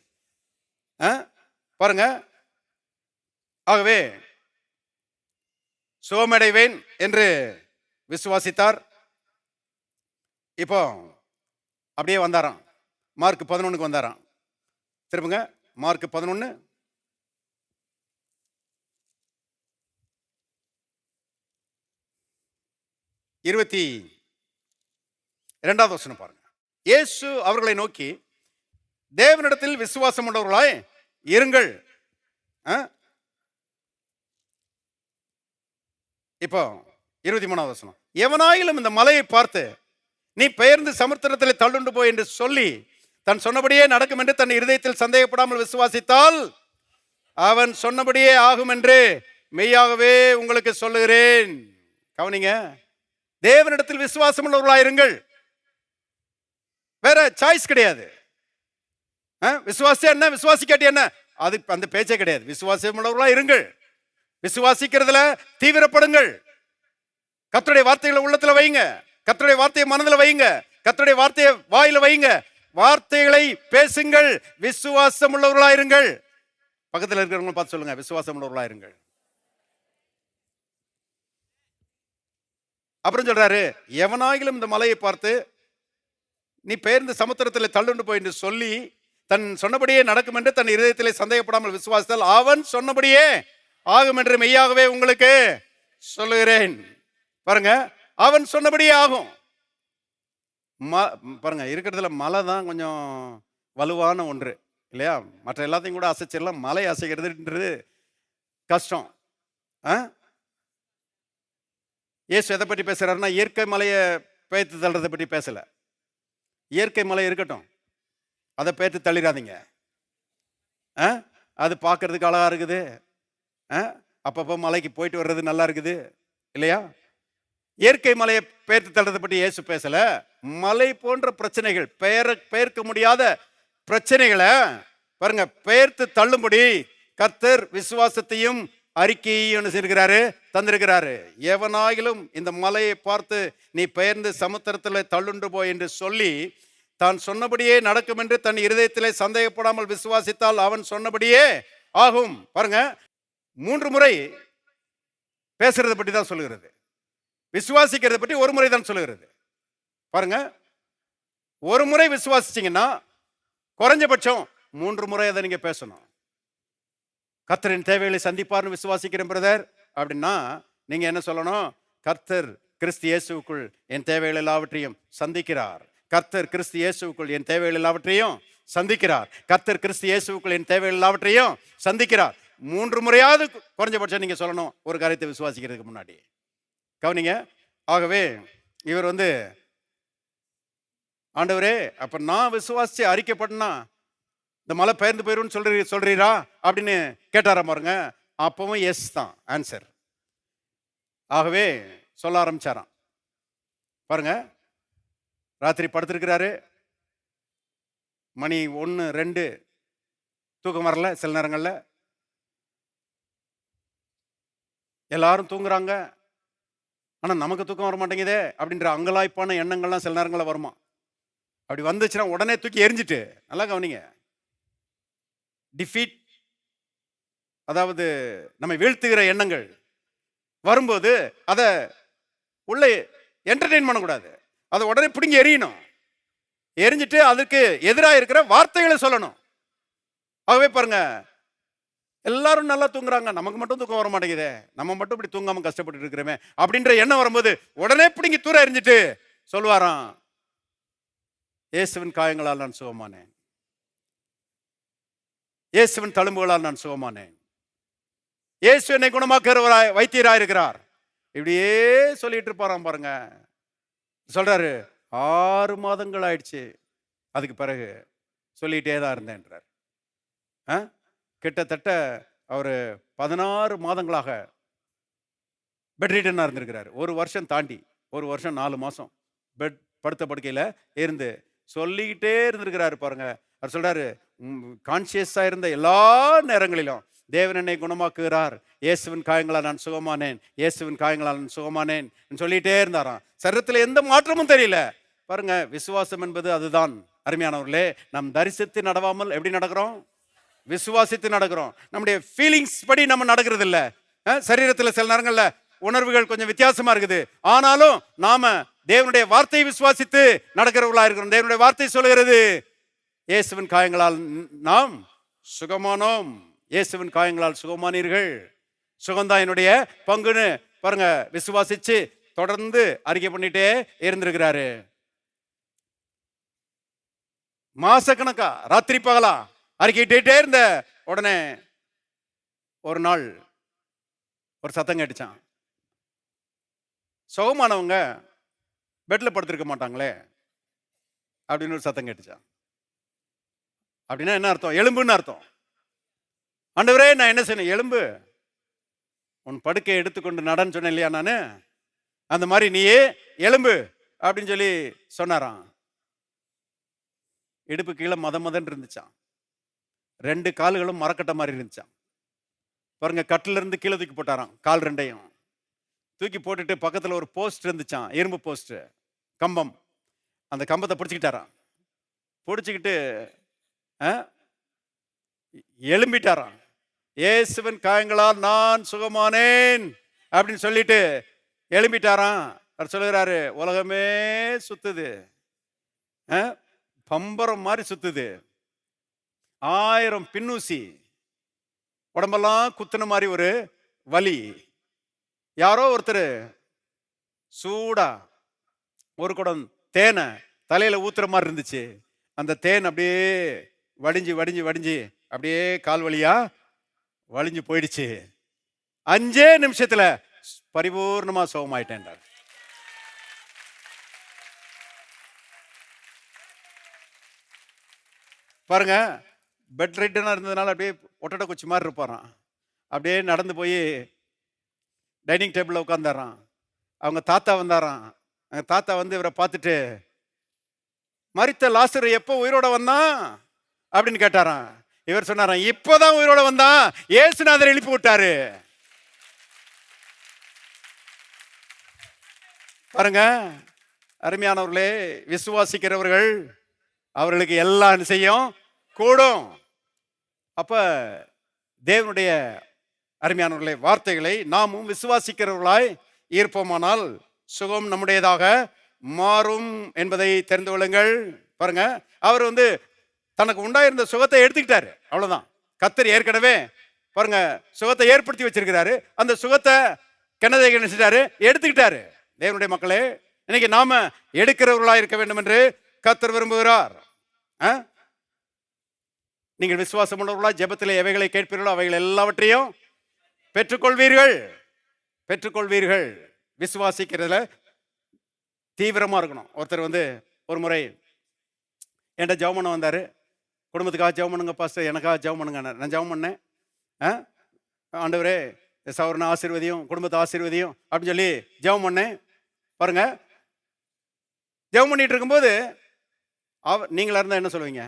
பாருங்க, ஆகவே சுகமடைவேன் என்று விசுவாசித்தார். இப்போ அப்படியே வந்தாராம், மார்க் 11க்கு வந்தாராம். திரும்புங்க, மார்க் 11 22வது வசனம் பாருங்க. இயேசு அவர்களை நோக்கி, தேவனிடத்தில் விசுவாசம் உள்ளவர்களாய் இருங்கள். இப்போ 23வது வசனம். எவனாயிலும் இந்த மலையை பார்த்து நீ பெயர்ந்து சமுத்திரத்தில் தள்ளுண்டு போய் என்று சொல்லி தன் சொன்னபடியே நடக்கும் என்று தன் இருதயத்தில் சந்தேகப்படாமல் விசுவாசித்தால் அவன் சொன்னபடியே ஆகும் என்று மெய்யாகவே உங்களுக்கு சொல்லுகிறேன். கவனிங்க, தேவனிடத்தில் விசுவாசம் உள்ளவர்களாயிருங்கள். வேற சாய்ஸ் கிடையாது. விசுவாசி என்ன, விசுவாசிக்காட்டி என்ன, அது அந்த பேச்சே கிடையாது. விசுவாசம் உள்ளவர்களா இருங்கள், விசுவாசிக்கிறதுல தீவிரப்படுங்கள், கர்த்தருடைய வார்த்தைகளை உள்ளத்துல வைங்க, கர்த்தருடைய வார்த்தையை மனதில் வைங்க, கர்த்தருடைய வார்த்தையை வாயில வைங்க, வார்த்தைகளை பேசுங்கள், விசுவாசம் உள்ளவர்களாயிருங்கள். பக்கத்தில் இருக்கிறவங்க பார்த்து சொல்லுங்க, விசுவாசம் உள்ளவர்களாயிருங்கள். அப்புறம் சொல்றாரு, எவனாகிலும் இந்த மலையை பார்த்து நீ பெயர்ந்து சமுத்திரத்தில் தள்ளுண்டு போய் என்று சொல்லி தன் சொன்னபடியே நடக்கும் என்று தன் இருதயத்திலே சந்தேகப்படாமல் விசுவாசித்தால் அவன் சொன்னபடியே ஆகும் என்று மெய்யாகவே உங்களுக்கு சொல்லுகிறேன். பாருங்க, அவன் சொன்னபடியே ஆகும். பாருங்க, இருக்கிறதுல மலை தான் கொஞ்சம் வலுவான ஒன்று இல்லையா? மற்ற எல்லாத்தையும் கூட அசைச்சிடலாம், மலை அசைக்கிறதுன்றது கஷ்டம். இயேசு எதை பற்றி பேசுறாருன்னா, இயற்கை மலையை பெயர்த்து தள்ளுறதை பற்றி பேசல. இயற்கை மலை இருக்கட்டும், அதை பெயர்த்து தள்ளிடாதீங்க. அது பார்க்கறதுக்கு அழகா இருக்குது, அப்பப்போ மலைக்கு போயிட்டு வர்றது நல்லா இருக்குது இல்லையா? இயற்கை மலையை பெயர்த்து தள்ளுறதை பற்றி இயேசு பேசல. மலை போன்ற பிரச்சனைகள், பெயர்க்க முடியாத பிரச்சனைகளை பாருங்க பெயர்த்து தள்ளும்படி கர்த்தர் விசுவாசத்தையும் அறிக்கையும் செய்கிறாரு, தந்திருக்கிறாரு. எவனாயிலும் இந்த மலையை பார்த்து நீ பெயர்ந்து சமுத்திரத்தில் தள்ளுண்டு போய் என்று சொல்லி தான் சொன்னபடியே நடக்கும் என்று தன் இருதயத்திலே சந்தேகப்படாமல் விசுவாசித்தால் அவன் சொன்னபடியே ஆகும். பாருங்க, 3 முறை பேசுறதை பற்றி தான் சொல்லுகிறது, விசுவாசிக்கிறத பற்றி ஒரு முறை தான் சொல்லுகிறது. பாருங்க, ஒரு முறை விசுவாசிச்சீங்கன்னா குறைஞ்சபட்சம் 3 முறை அதை நீங்க பேசணும். கர்த்தரின் தேவைகளை சந்திப்பார்னு விசுவாசிக்கிறேன் பிரதர் அப்படின்னா நீங்க என்ன சொல்லணும்? கர்த்தர் கிறிஸ்து இயேசுவுக்குள் என் தேவைகள் எல்லாவற்றையும் சந்திக்கிறார். கர்த்தர் கிறிஸ்து இயேசுவுக்குள் என் தேவைகள் எல்லாவற்றையும் சந்திக்கிறார். கர்த்தர் கிறிஸ்து இயேசுவுக்குள் என் தேவைகள் எல்லாவற்றையும் சந்திக்கிறார். 3 முறையாவது குறைஞ்சபட்சம் நீங்க சொல்லணும் ஒரு காரியத்தை விசுவாசிக்கிறதுக்கு முன்னாடி. கவனிங்க, ஆகவே இவர் ஆண்டவரே, அப்ப நான் விசுவாசிச்சு அறிக்கைப்படனா இந்த மலை பெயர்ந்து போயிரும் சொல்றீரா அப்படின்னு கேட்டாரா பாருங்க. அப்பவும் எஸ் தான் ஆன்சர். ஆகவே சொல்ல ஆரம்பிச்சாராம். பாருங்க, ராத்திரி படுத்திருக்கிறாரு, மணி 1, 2, தூக்கம் வரல. சில நேரங்கள்ல எல்லாரும் தூங்குறாங்க, ஆனா நமக்கு தூக்கம் வர மாட்டேங்குதே அப்படின்ற அங்கலாய்ப்பான எண்ணங்கள்லாம் சில நேரங்களில் வருமா. அப்படி வந்துச்சுன்னா உடனே தூக்கி எரிஞ்சிட்டு, நல்லா கவனிங்க, டிஃபீட், அதாவது நம்மை வீழ்த்துகிற எண்ணங்கள் வரும்போது அதை உள்ளே என்டர்டெயின் பண்ணக்கூடாது, அதை உடனே பிடிங்கி எரியணும். எரிஞ்சிட்டு அதுக்கு எதிராக இருக்கிற வார்த்தைகளை சொல்லணும். ஆகவே பாருங்க, எல்லாரும் நல்லா தூங்குறாங்க, நமக்கு மட்டும் தூக்கம் வர மாட்டேங்குதே, நம்ம மட்டும் இப்படி தூங்காம கஷ்டப்பட்டு இருக்கிறோமே அப்படின்ற எண்ணம் வரும்போது உடனே பிடிங்கி தூர எறிஞ்சிட்டு சொல்லுவாராம், இயேசுவின் காயங்களால் நான் சுகமானேன், இயேசுவின் தழும்புகளால் நான் சுகமானேன், இயேசு என்னை குணமாக்குறவராய் வைத்தியராயிருக்கிறார். இப்படியே சொல்லிட்டு இருப்பாராம் பாருங்க. சொல்றாரு, 6 மாதங்கள் ஆயிடுச்சு, அதுக்கு பிறகு சொல்லிட்டே தான் இருந்தேன்றார். கிட்டத்தட்ட அவர் 16 மாதங்களாக பெட்ரிட்டனாக இருந்திருக்கிறார். 1 வருஷம் தாண்டி, 1 வருஷம் 4 மாதம் பெட் படுத்த படுக்கையில் இருந்து சொல்லிக்கிட்டே இருந்திருக்கிறாரு பாருங்க. அவர் சொல்றாரு, கான்சியஸாக இருந்த எல்லா நேரங்களிலும் தேவன் என்னை குணமாக்குகிறார், இயேசுவின் காயங்களால் நான் சுகமானேன், இயேசுவின் காயங்களால் நான் சுகமானேன் சொல்லிட்டே இருந்தாராம். சரீரத்தில் எந்த மாற்றமும் தெரியல பாருங்க. விசுவாசம் என்பது அதுதான் அருமையானவர்களே. நாம் தரிசித்து நடவாமல் எப்படி நடக்கிறோம்? விசுவாசித்து நடக்கிறோம். நம்முடைய ஃபீலிங்ஸ் படி நம்ம நடக்கிறது இல்ல. சரீரத்தில் சில நேரங்கள்ல உணர்வுகள் கொஞ்சம் வித்தியாசமா இருக்குது, ஆனாலும் நாம தேவனுடைய வார்த்தையை விசுவாசித்து நடக்கிறவர்களா இருக்கிறோம். தேவனுடைய வார்த்தை சொல்லுகிறது, இயேசுவின் காயங்களால் நாம் சுகமானோம், இயேசுவின் காயங்களால் சுகமானீர்கள், சுகம்தான் என்னுடைய பங்குன்னு பாருங்க விசுவாசிச்சு தொடர்ந்து அறிக்கை பண்ணிட்டே இருந்திருக்கிறாரு. மாசக்கணக்கா ராத்திரி பகலா அறிக்கையிட்டே இருந்த உடனே ஒரு நாள் ஒரு சத்தம் கேட்டுச்சான். சுகமானவங்க பெட்ல படுத்திருக்க மாட்டாங்களே அப்படின்னு ஒரு சத்தம் கேட்டுச்சான். அப்படின்னா என்ன அர்த்தம்? எலும்புன்னு அர்த்தம். ஆண்டவரே நான் என்ன செய்யணும்? எலும்பு, உன் படுக்கையை எடுத்துக்கொண்டு நடன்னு சொன்னேன் இல்லையா நானு, அந்த மாதிரி நீயே எலும்பு அப்படின்னு சொல்லி சொன்னாராம். இடுப்பு கீழே மதன்னு இருந்துச்சான். 2 கால்களும் மரக்கட்ட மாதிரி இருந்துச்சான் பாருங்க. கட்டில இருந்து கீழே தூக்கி போட்டாராம், கால் 2ஐயும் தூக்கி போட்டுட்டு பக்கத்தில் ஒரு போஸ்ட் இருந்துச்சான், இரும்பு போஸ்ட், கம்பம். அந்த கம்பத்தை பிடிச்சிக்கிட்டாராம். பிடிச்சிக்கிட்டு எழும்பிட்டாராம். இயேசுவின் காயங்களால் நான் சுகமானேன் அப்படின்னு சொல்லிட்டு எழும்பிட்டாராம். அவர் சொல்லுகிறாரு, உலகமே சுத்துது, பம்பரம் மாதிரி சுத்துது, 1000 பின்னூசி உடம்பெல்லாம் குத்துன மாதிரி ஒரு வலி. யாரோ ஒருத்தர் சூடா ஒரு குடம் தேனை தலையில ஊத்துற மாதிரி இருந்துச்சு. அந்த தேன் அப்படியே வடிஞ்சு வடிஞ்சு வடிஞ்சு அப்படியே கால் வழியா வலிஞ்சு போயிடுச்சு. 5 நிமிஷத்துல பரிபூர்ணமா சுகமாயிட்டேன். பாருங்க, பெட் ரைட்டனா இருந்ததுனால அப்படியே ஒட்டடை குச்சி மாதிரி இருப்பாராம். அப்படியே நடந்து போய் டைனிங் டேபிளில் உட்காந்தாராம். அவங்க தாத்தா வந்தாராம். தாத்தா வந்து இவரை பார்த்துட்டு, மரித்த லாசரு எப்போ உயிரோட வந்தான் அப்படின்னு கேட்டாராம். இவர் சொன்னாராம், இப்போதான் உயிரோட வந்தான், இயேசுநாதர் எழுப்பி விட்டாரு. பாருங்க அருமையானவர்களே, விசுவாசிக்கிறவர்கள் அவர்களுக்கு எல்லாம் செய்யும் கூடும். அப்ப தேவனுடைய அருமையானவர்களே வார்த்தைகளை நாமும் விசுவாசிக்கிறவர்களாய் இருப்போமானால் சுகம் நம்முடையதாக மாறும் என்பதை தெரிந்து கொள்ளுங்கள். பாருங்க, அவர் வந்து தனக்கு உண்டாயிருந்த சுகத்தை எடுத்துக்கிட்டாரு, அவ்வளவுதான். கர்த்தர் ஏற்கனவே பாருங்க சுகத்தை ஏற்படுத்தி வச்சிருக்கிறாரு. அந்த சுகத்தை கிணதை நினைச்சிட்டாரு, எடுத்துக்கிட்டாரு. தேவனுடைய மக்களே, இன்னைக்கு நாம எடுக்கிறவர்களாக இருக்க வேண்டும் என்று கர்த்தர் விரும்புகிறார். நீங்கள் விசுவாசம் உள்ளவர்களா ஜெபத்தில் எவைகளை கேட்பீர்களோ அவைகள் எல்லாவற்றையும் பெற்றுக்கொள்வீர்கள். பெற்றுக்கொள்வீர்கள். விசுவாசிக்கிறதுல தீவிரமா இருக்கணும். ஒருத்தர் வந்து ஒரு முறை என்கிட்ட ஜெபம் பண்ண வந்தாரு. குடும்பத்துக்காக ஜெபம் பண்ணுங்க பாஸ்டர், எனக்காக ஜெபம் பண்ணுங்க. நான் ஜெபம் பண்ணேன். ஆண்டவரே சௌரனை ஆசீர்வதியும், குடும்பத்தை ஆசீர்வதியும் அப்படின்னு சொல்லி ஜெபம் பண்ணேன். பாருங்க, ஜெபம் பண்ணிட்டு இருக்கும்போது நீங்களா இருந்தா என்ன சொல்லுவீங்க?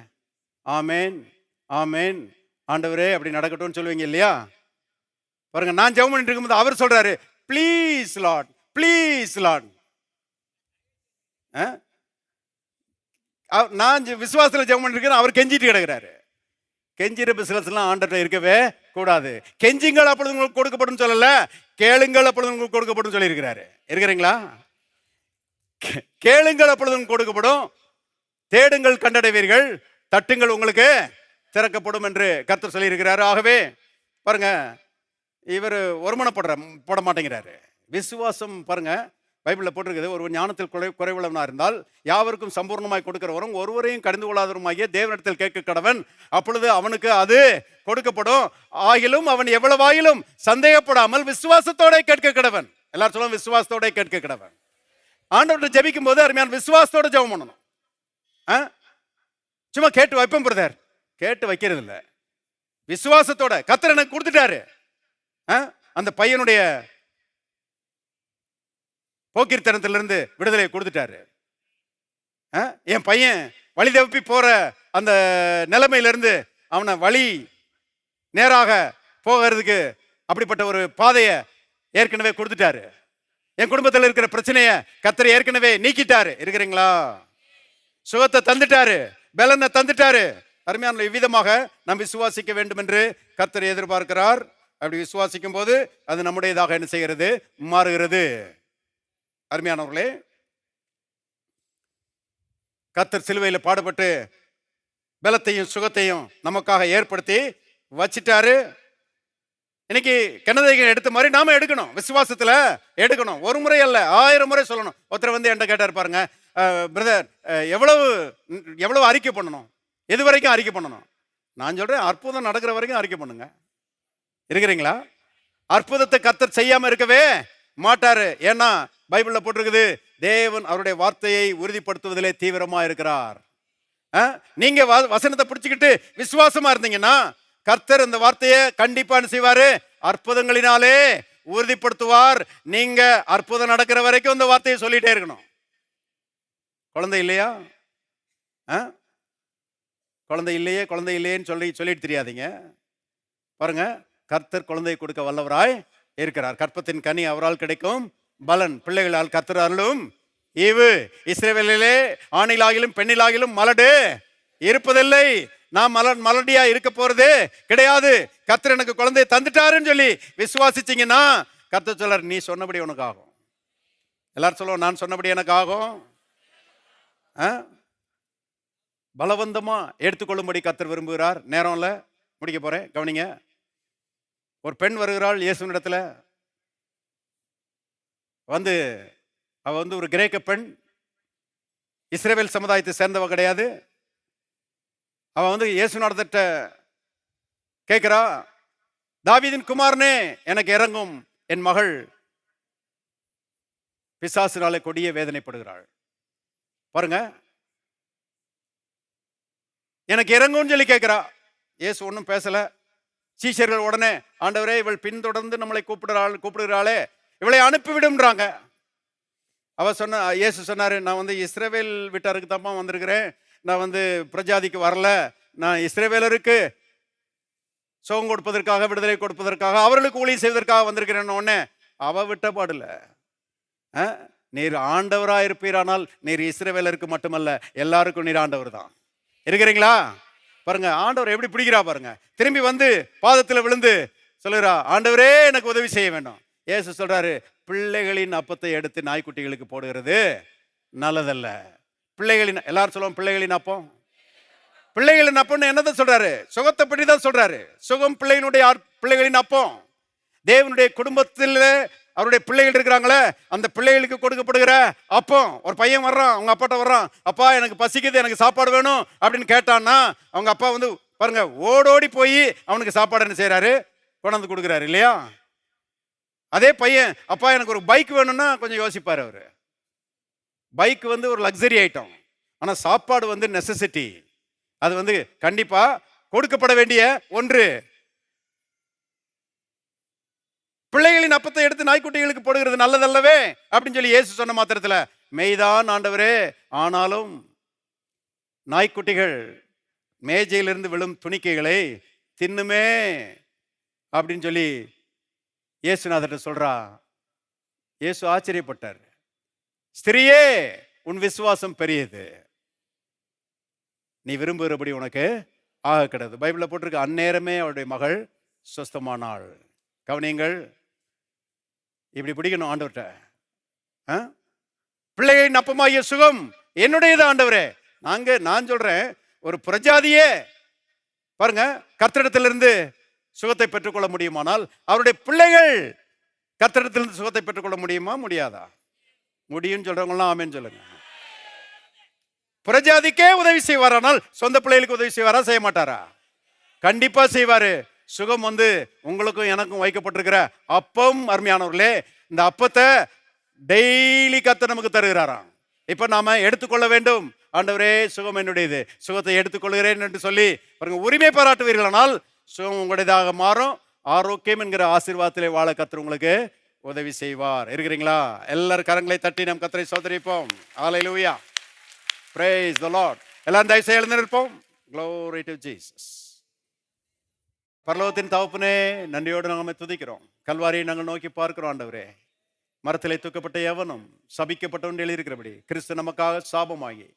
ஆமேன் ஆமேன் ஆண்டவரே அப்படி நடக்கட்டும்னு சொல்லுவீங்க இல்லையா? பாருங்க, நான் ஜெபம் பண்ணிட்டு இருக்கும்போது அவர் சொல்றாரு, ப்ளீஸ் லார்ட், ப்ளீஸ் லார்ட். நான் விசுவாசத்தில் ஜெபம் பண்ணிட்டு இருக்கேன், அவர் கெஞ்சிட்டு கிடக்கிறாரு. கெஞ்சிற பிசினஸ்லாம் ஆண்டர்கிட்ட இருக்கவே கூடாது. கெஞ்சிங்கள் அப்பொழுது உங்களுக்கு கொடுக்கப்படும் சொல்லல, கேளுங்கள் அப்பொழுது உங்களுக்கு கொடுக்கப்படும் சொல்லி இருக்கிறாரு. இருக்கிறீங்களா? கேளுங்கள் அப்பொழுது உங்களுக்கு கொடுக்கப்படும், தேடுங்கள் கண்டடைவீர்கள், தட்டுங்கள் உங்களுக்கு திறக்கப்படும் என்று கர்த்தர் சொல்லி இருக்கிறாரு. ஆகவே பாருங்க, இவர் போட மாட்டேங்கிறாரு. விசுவாசம் பாருங்க, பைபிளில் போட்டிருக்குது, ஒரு ஞானத்தில் குறைவுள்ளவனா இருந்தால் யாவருக்கும் சம்பூர்ணமாய் கொடுக்கிறவரும் ஒருவரையும் கடிந்து கொள்ளாதவருமாகிய தேவனிடத்தில் கேட்க கடவன், அப்பொழுது அவனுக்கு அது கொடுக்கப்படும். ஆகிலும் அவன் எவ்வளவாயிலும் சந்தேகப்படாமல் விசுவாசத்தோட கேட்க கடவன். எல்லாரும் சொல்லுவோம், விசுவாசத்தோட கேட்க கடவன். ஆண்டவர்கிட்ட ஜெபிக்கும் போது அருமையான விசுவாசத்தோட ஜெபம் பண்ணணும். சும்மா கேட்டு வைப்பேன் பிரதர், கேட்டு வைக்கிறது இல்லை, விசுவாசத்தோட. கர்த்தர் எனக்கு கொடுத்துட்டாரு, அந்த பையனுடைய போக்கிர்த்தனத்திலிருந்து விடுதலை கொடுத்துட்டாரு. என் பையன் வழி தப்பி போற அந்த நிலைமையிலிருந்து அவனை வழி நேராக போகிறதுக்கு அப்படிப்பட்ட ஒரு பாதையை ஏற்கனவே கொடுத்துட்டாரு. என் குடும்பத்தில் இருக்கிற பிரச்சனையை கர்த்தர் ஏற்கனவே நீக்கிட்டாரு. இருக்கிறீங்களா? சுகத்தை தந்துட்டாரு, பலனை தந்துட்டாரு. அருமையான விதமாக நாம் விசுவாசிக்க வேண்டும் என்று கர்த்தர் எதிர்பார்க்கிறார். அப்படி விசுவாசிக்கும் போது அது நம்முடையதாக என்ன செய்கிறது? மாறுகிறது. அருமையானவர்களே, கர்த்தர் சிலுவையில் பாடுபட்டு பலத்தையும் சுகத்தையும் நமக்காக ஏற்படுத்தி வச்சிட்டாரு. இன்னைக்கு கனதைகள் எடுத்த மாதிரி நாம எடுக்கணும், விசுவாசத்துல எடுக்கணும். ஒரு முறை அல்ல, 1000 முறை சொல்லணும். ஒருத்தர் வந்து என்கிட்ட கேட்டார் பாருங்க, பிரதர் எவ்வளவு அறிக்கை பண்ணணும், எது வரைக்கும் அறிக்கை பண்ணணும்? நான் சொல்றேன், அற்புதம் நடக்கிற வரைக்கும் அறிக்கை பண்ணுங்க. இருக்கிறீங்களா? அற்புதத்தை கர்த்தர் செய்யாம இருக்கவே மாட்டாரு. ஏன்னா பைபிள்ல போட்டிருக்குது, தேவன் அவருடைய வார்த்தையை உறுதிப்படுத்துவதிலே தீவிரமா இருக்கிறார். நீங்க வசனத்தை பிடிச்சுக்கிட்டு விசுவாசமா இருந்தீங்கன்னா கர்த்தர் இந்த வார்த்தையை கண்டிப்பா செய்வாரு, அற்புதங்களினாலே உறுதிப்படுத்துவார். நீங்க அற்புதம் நடக்கிற வரைக்கும் இந்த வார்த்தையை சொல்லிட்டே இருக்கணும். குழந்தை இல்லையா? குழந்தை இல்லையே குழந்தை இல்லையேன்னு சொல்லிட்டு தெரியாதீங்க. பாருங்க, கர்த்தர் குழந்தையை கொடுக்க வல்லவராய் இருக்கிறார். கற்பத்தின் கனி அவரால் கிடைக்கும் பலன் பிள்ளைகளால் கர்த்தர் அருளும் ஈவு. இஸ்ரவேலிலே ஆணிலாகிலும் பெண்ணிலாகிலும் மலடு இருப்பதில்லை. நான் மலடியா இருக்க போறது கிடையாது. கர்த்தர் எனக்கு குழந்தையை தந்துட்டாருன்னு சொல்லி விசுவாசிச்சீங்கன்னா கர்த்தர் சொல்றார், நீ சொன்னபடி உனக்கு ஆகும். எல்லாரும் சொல்லுவோம், நான் சொன்னபடி எனக்கு ஆகும். பலவந்தமா எடுத்துக்கொள்ளும்படி கர்த்தர் விரும்புகிறார். நேரம் இல்ல, முடிக்க போறேன், கவனிங்க. ஒரு பெண் வருகிறாள் இயேசுவினிடத்துல. அவ ஒரு கிரேக்க பெண், இஸ்ரவேல் சமுதாயத்தை சேர்ந்தவ கிடையாது. அவ இயேசுநாதர்கிட்ட கேட்கிறா, தாவீதின் குமாரனே எனக்கு இறங்கும், என் மகள் பிசாசினாலே கொடிய வேதனைப்படுகிறாள். பாருங்க, எனக்கு இறங்கும்னு சொல்லி கேட்கிறா. இயேசு ஒன்றும் பேசல. சீஷர்கள் உடனே, ஆண்டவரே இவள் பின்தொடர்ந்து நம்மளை கூப்பிடுகிறாளே, இவளை அனுப்பிவிடும்ன்றாங்க. இயேசு சொன்னாரு, நான் இஸ்ரவேல் வீட்டாருக்கு தான்ப்பா வந்திருக்கிறேன், நான் பிரஜாதிக்கு வரல, நான் இஸ்ரவேலருக்கு சுகம் கொடுப்பதற்காக, விடுதலை கொடுப்பதற்காக, அவர்களுக்கு ஊழியம் செய்வதற்காக வந்திருக்கிறேன். உடனே அவ விட்ட பாடல, நீர் ஆண்டவரா இருப்பீரானால் நீர் இஸ்ரவேலருக்கு மட்டுமல்ல எல்லாருக்கும் நீர் ஆண்டவர் தான். இருக்கிறீங்களா? பாருங்க, ஆண்டவர் எப்படி பிடிக்கிறா பாருங்க. திரும்பி பாதத்தில் விழுந்து சொல்லுறா, ஆண்டவரே எனக்கு உதவி செய்ய வேண்டும். இயேசு சொல்றாரு, பிள்ளைகளின் அப்பத்தை எடுத்து நாய்க்குட்டிகளுக்கு போடுகிறது நல்லதல்ல. பிள்ளைகளின், எல்லாரும் சொல்லுவோம், பிள்ளைகளின் அப்பம். பிள்ளைகளின் அப்பம்னு என்னதான் சொல்றாரு? சுகத்தை பற்றி தான் சொல்றாரு. சுகம் பிள்ளைகளின் அப்பம். தேவனுடைய குடும்பத்தில் அவருடைய பிள்ளைகள் இருக்கிறாங்களே, அந்த பிள்ளைகளுக்கு கொடுக்கப்படுகிற அப்பம். ஒரு பையன் வர்றான், அவங்க அப்பாட்ட வர்றான், அப்பா எனக்கு பசிக்குது, எனக்கு சாப்பாடு வேணும் அப்படின்னு கேட்டான்னா, அவங்க அப்பா பாருங்க ஓடோடி போய் அவனுக்கு சாப்பாடு என்ன செய்யறாரு? கொண்டாந்து கொடுக்குறாரு இல்லையா? அதே பையன், அப்பா எனக்கு ஒரு பைக் வேணும்னா கொஞ்சம் யோசிப்பாரு. அவரு பைக் ஒரு லக்ஸரி ஐட்டம், ஆனா சாப்பாடு நெசசிட்டி. அது கண்டிப்பா கொடுக்கப்பட வேண்டிய ஒன்று. பிள்ளைகளின் அப்பத்தை எடுத்து நாய்க்குட்டிகளுக்கு போடுகிறது நல்லதல்லவே அப்படின்னு சொல்லி இயேசு சொன்ன மாத்திரத்துல, மெய்தான் ஆண்டவரே, ஆனாலும் நாய்க்குட்டிகள் மேஜையிலிருந்து விழும் துணிக்கைகளை தின்னுமே அப்படின்னு சொல்லி இயேசுநாதர்கிட்ட சொல்றா. இயேசு ஆச்சரியப்பட்டார். ஸ்திரியே, உன் விசுவாசம் பெரியது, நீ விரும்புகிறபடி உனக்கு ஆக கிடது. பைபிள்ல போட்டிருக்கு, அந்நேரமே அவருடைய மகள் சுஸ்தமானாள். கவனியங்கள், இப்படி பிடிக்கணும் ஆண்டவர்கிட்ட. பிள்ளைகளின் அப்பமாகிய சுகம் என்னுடையது ஆண்டவரே. நான் சொல்றேன், ஒரு பிரஜாதியே பாருங்க கர்த்தரிடத்திலிருந்து சுகத்தை பெற்றுக்கொள்ள முடியுமானால் அவருடைய பிள்ளைகள் கர்த்தரிடத்திலிருந்து சுகத்தை பெற்றுக்கொள்ள முடியுமா, முடியாதா? முடியும்னு சொல்றவங்களாம் ஆமென்னு சொல்லுங்க. புறஜாதிக்கே உதவி செய்வாரானால் சொந்த பிள்ளைகளுக்கு உதவி செய்வாரா, செய்ய மாட்டாரா? கண்டிப்பா செய்வாரு. சுகம் உங்களுக்கும் எனக்கும் வைக்கப்பட்டிருக்கிற அப்பம், அருமையானவர்களே, இந்த அப்பத்தை டெய்லி கர்த்தர் நமக்கு தருகிறாராம். இப்ப நாம எடுத்துக்கொள்ள வேண்டும். ஆண்டவரே, சுகம் என்னுடையது, சுகத்தை எடுத்துக்கொள்கிறேன் என்று சொல்லி பாருங்க, உரிமை பாராட்டுவீர்களானால் சுகம் உங்களுடையதாக மாறும். ஆரோக்கியம் என்கிற ஆசீர்வாதத்திலே வாழ கர்த்தர் உங்களுக்கு உதவி செய்வார். இருக்கிறீங்களா? எல்லாரும் கரங்களை தட்டி நம் கர்த்தரை ஸ்தோத்திரிப்போம். ஹல்லேலூயா, praise the Lord. எல்லாரும் தயவு செய்து எழுந்து நிற்போம். Glory to Jesus. பரலோகத்தின் தகப்பனே, நன்றியோடு நாங்கள் துதிக்கிறோம். கல்வாரியை நாங்கள் நோக்கி பார்க்கிறோம். ஆண்டவரே, மரத்திலே தூக்கப்பட்ட எவனும் சபிக்கப்பட்டவன் எழுதியிருக்கிறபடி கிறிஸ்து நமக்காக சாபமாகி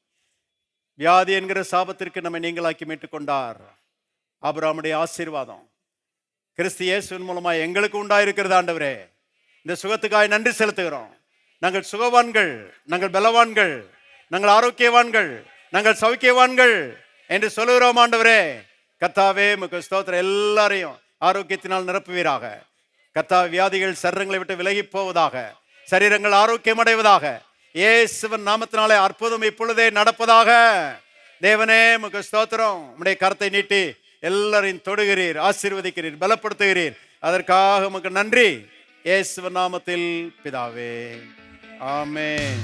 வியாதி என்கிற சாபத்திற்கு நம்மை நீங்களாக்கி மீட்டுக் கொண்டார். ஆபிரகாமுடைய ஆசீர்வாதம் கிறிஸ்து இயேசுவின் மூலமாக எங்களுக்கு உண்டாயிருக்கிறது. ஆண்டவரே, இந்த சுகத்துக்காய் நன்றி செலுத்துகிறோம். நாங்கள் சுகவான்கள், நாங்கள் பலவான்கள், நாங்கள் ஆரோக்கியவான்கள், நாங்கள் சௌக்கியவான்கள் என்று சொல்லுகிறோம். ஆண்டவரே, கர்த்தாவே உமக்கு ஸ்தோத்திரம். எல்லாரையும் ஆரோக்கியத்தினால் நிரப்புவீராக. கர்த்தா, வியாதிகள் சரீரங்களை விட்டு விலகி போவதாக, சரீரங்கள் ஆரோக்கியம் அடைவதாக. இயேசுவின் நாமத்தினாலே அற்புதம் இப்பொழுதே நடப்பதாக. தேவனே, உமக்கு ஸ்தோத்திரம். உம்முடைய கரத்தை நீட்டி எல்லாரையும் தொடுகிறீர், ஆசீர்வதிக்கிறீர், பலப்படுத்துகிறீர். அதற்காக உமக்கு நன்றி. இயேசுவின் நாமத்தில் பிதாவே, ஆமென்.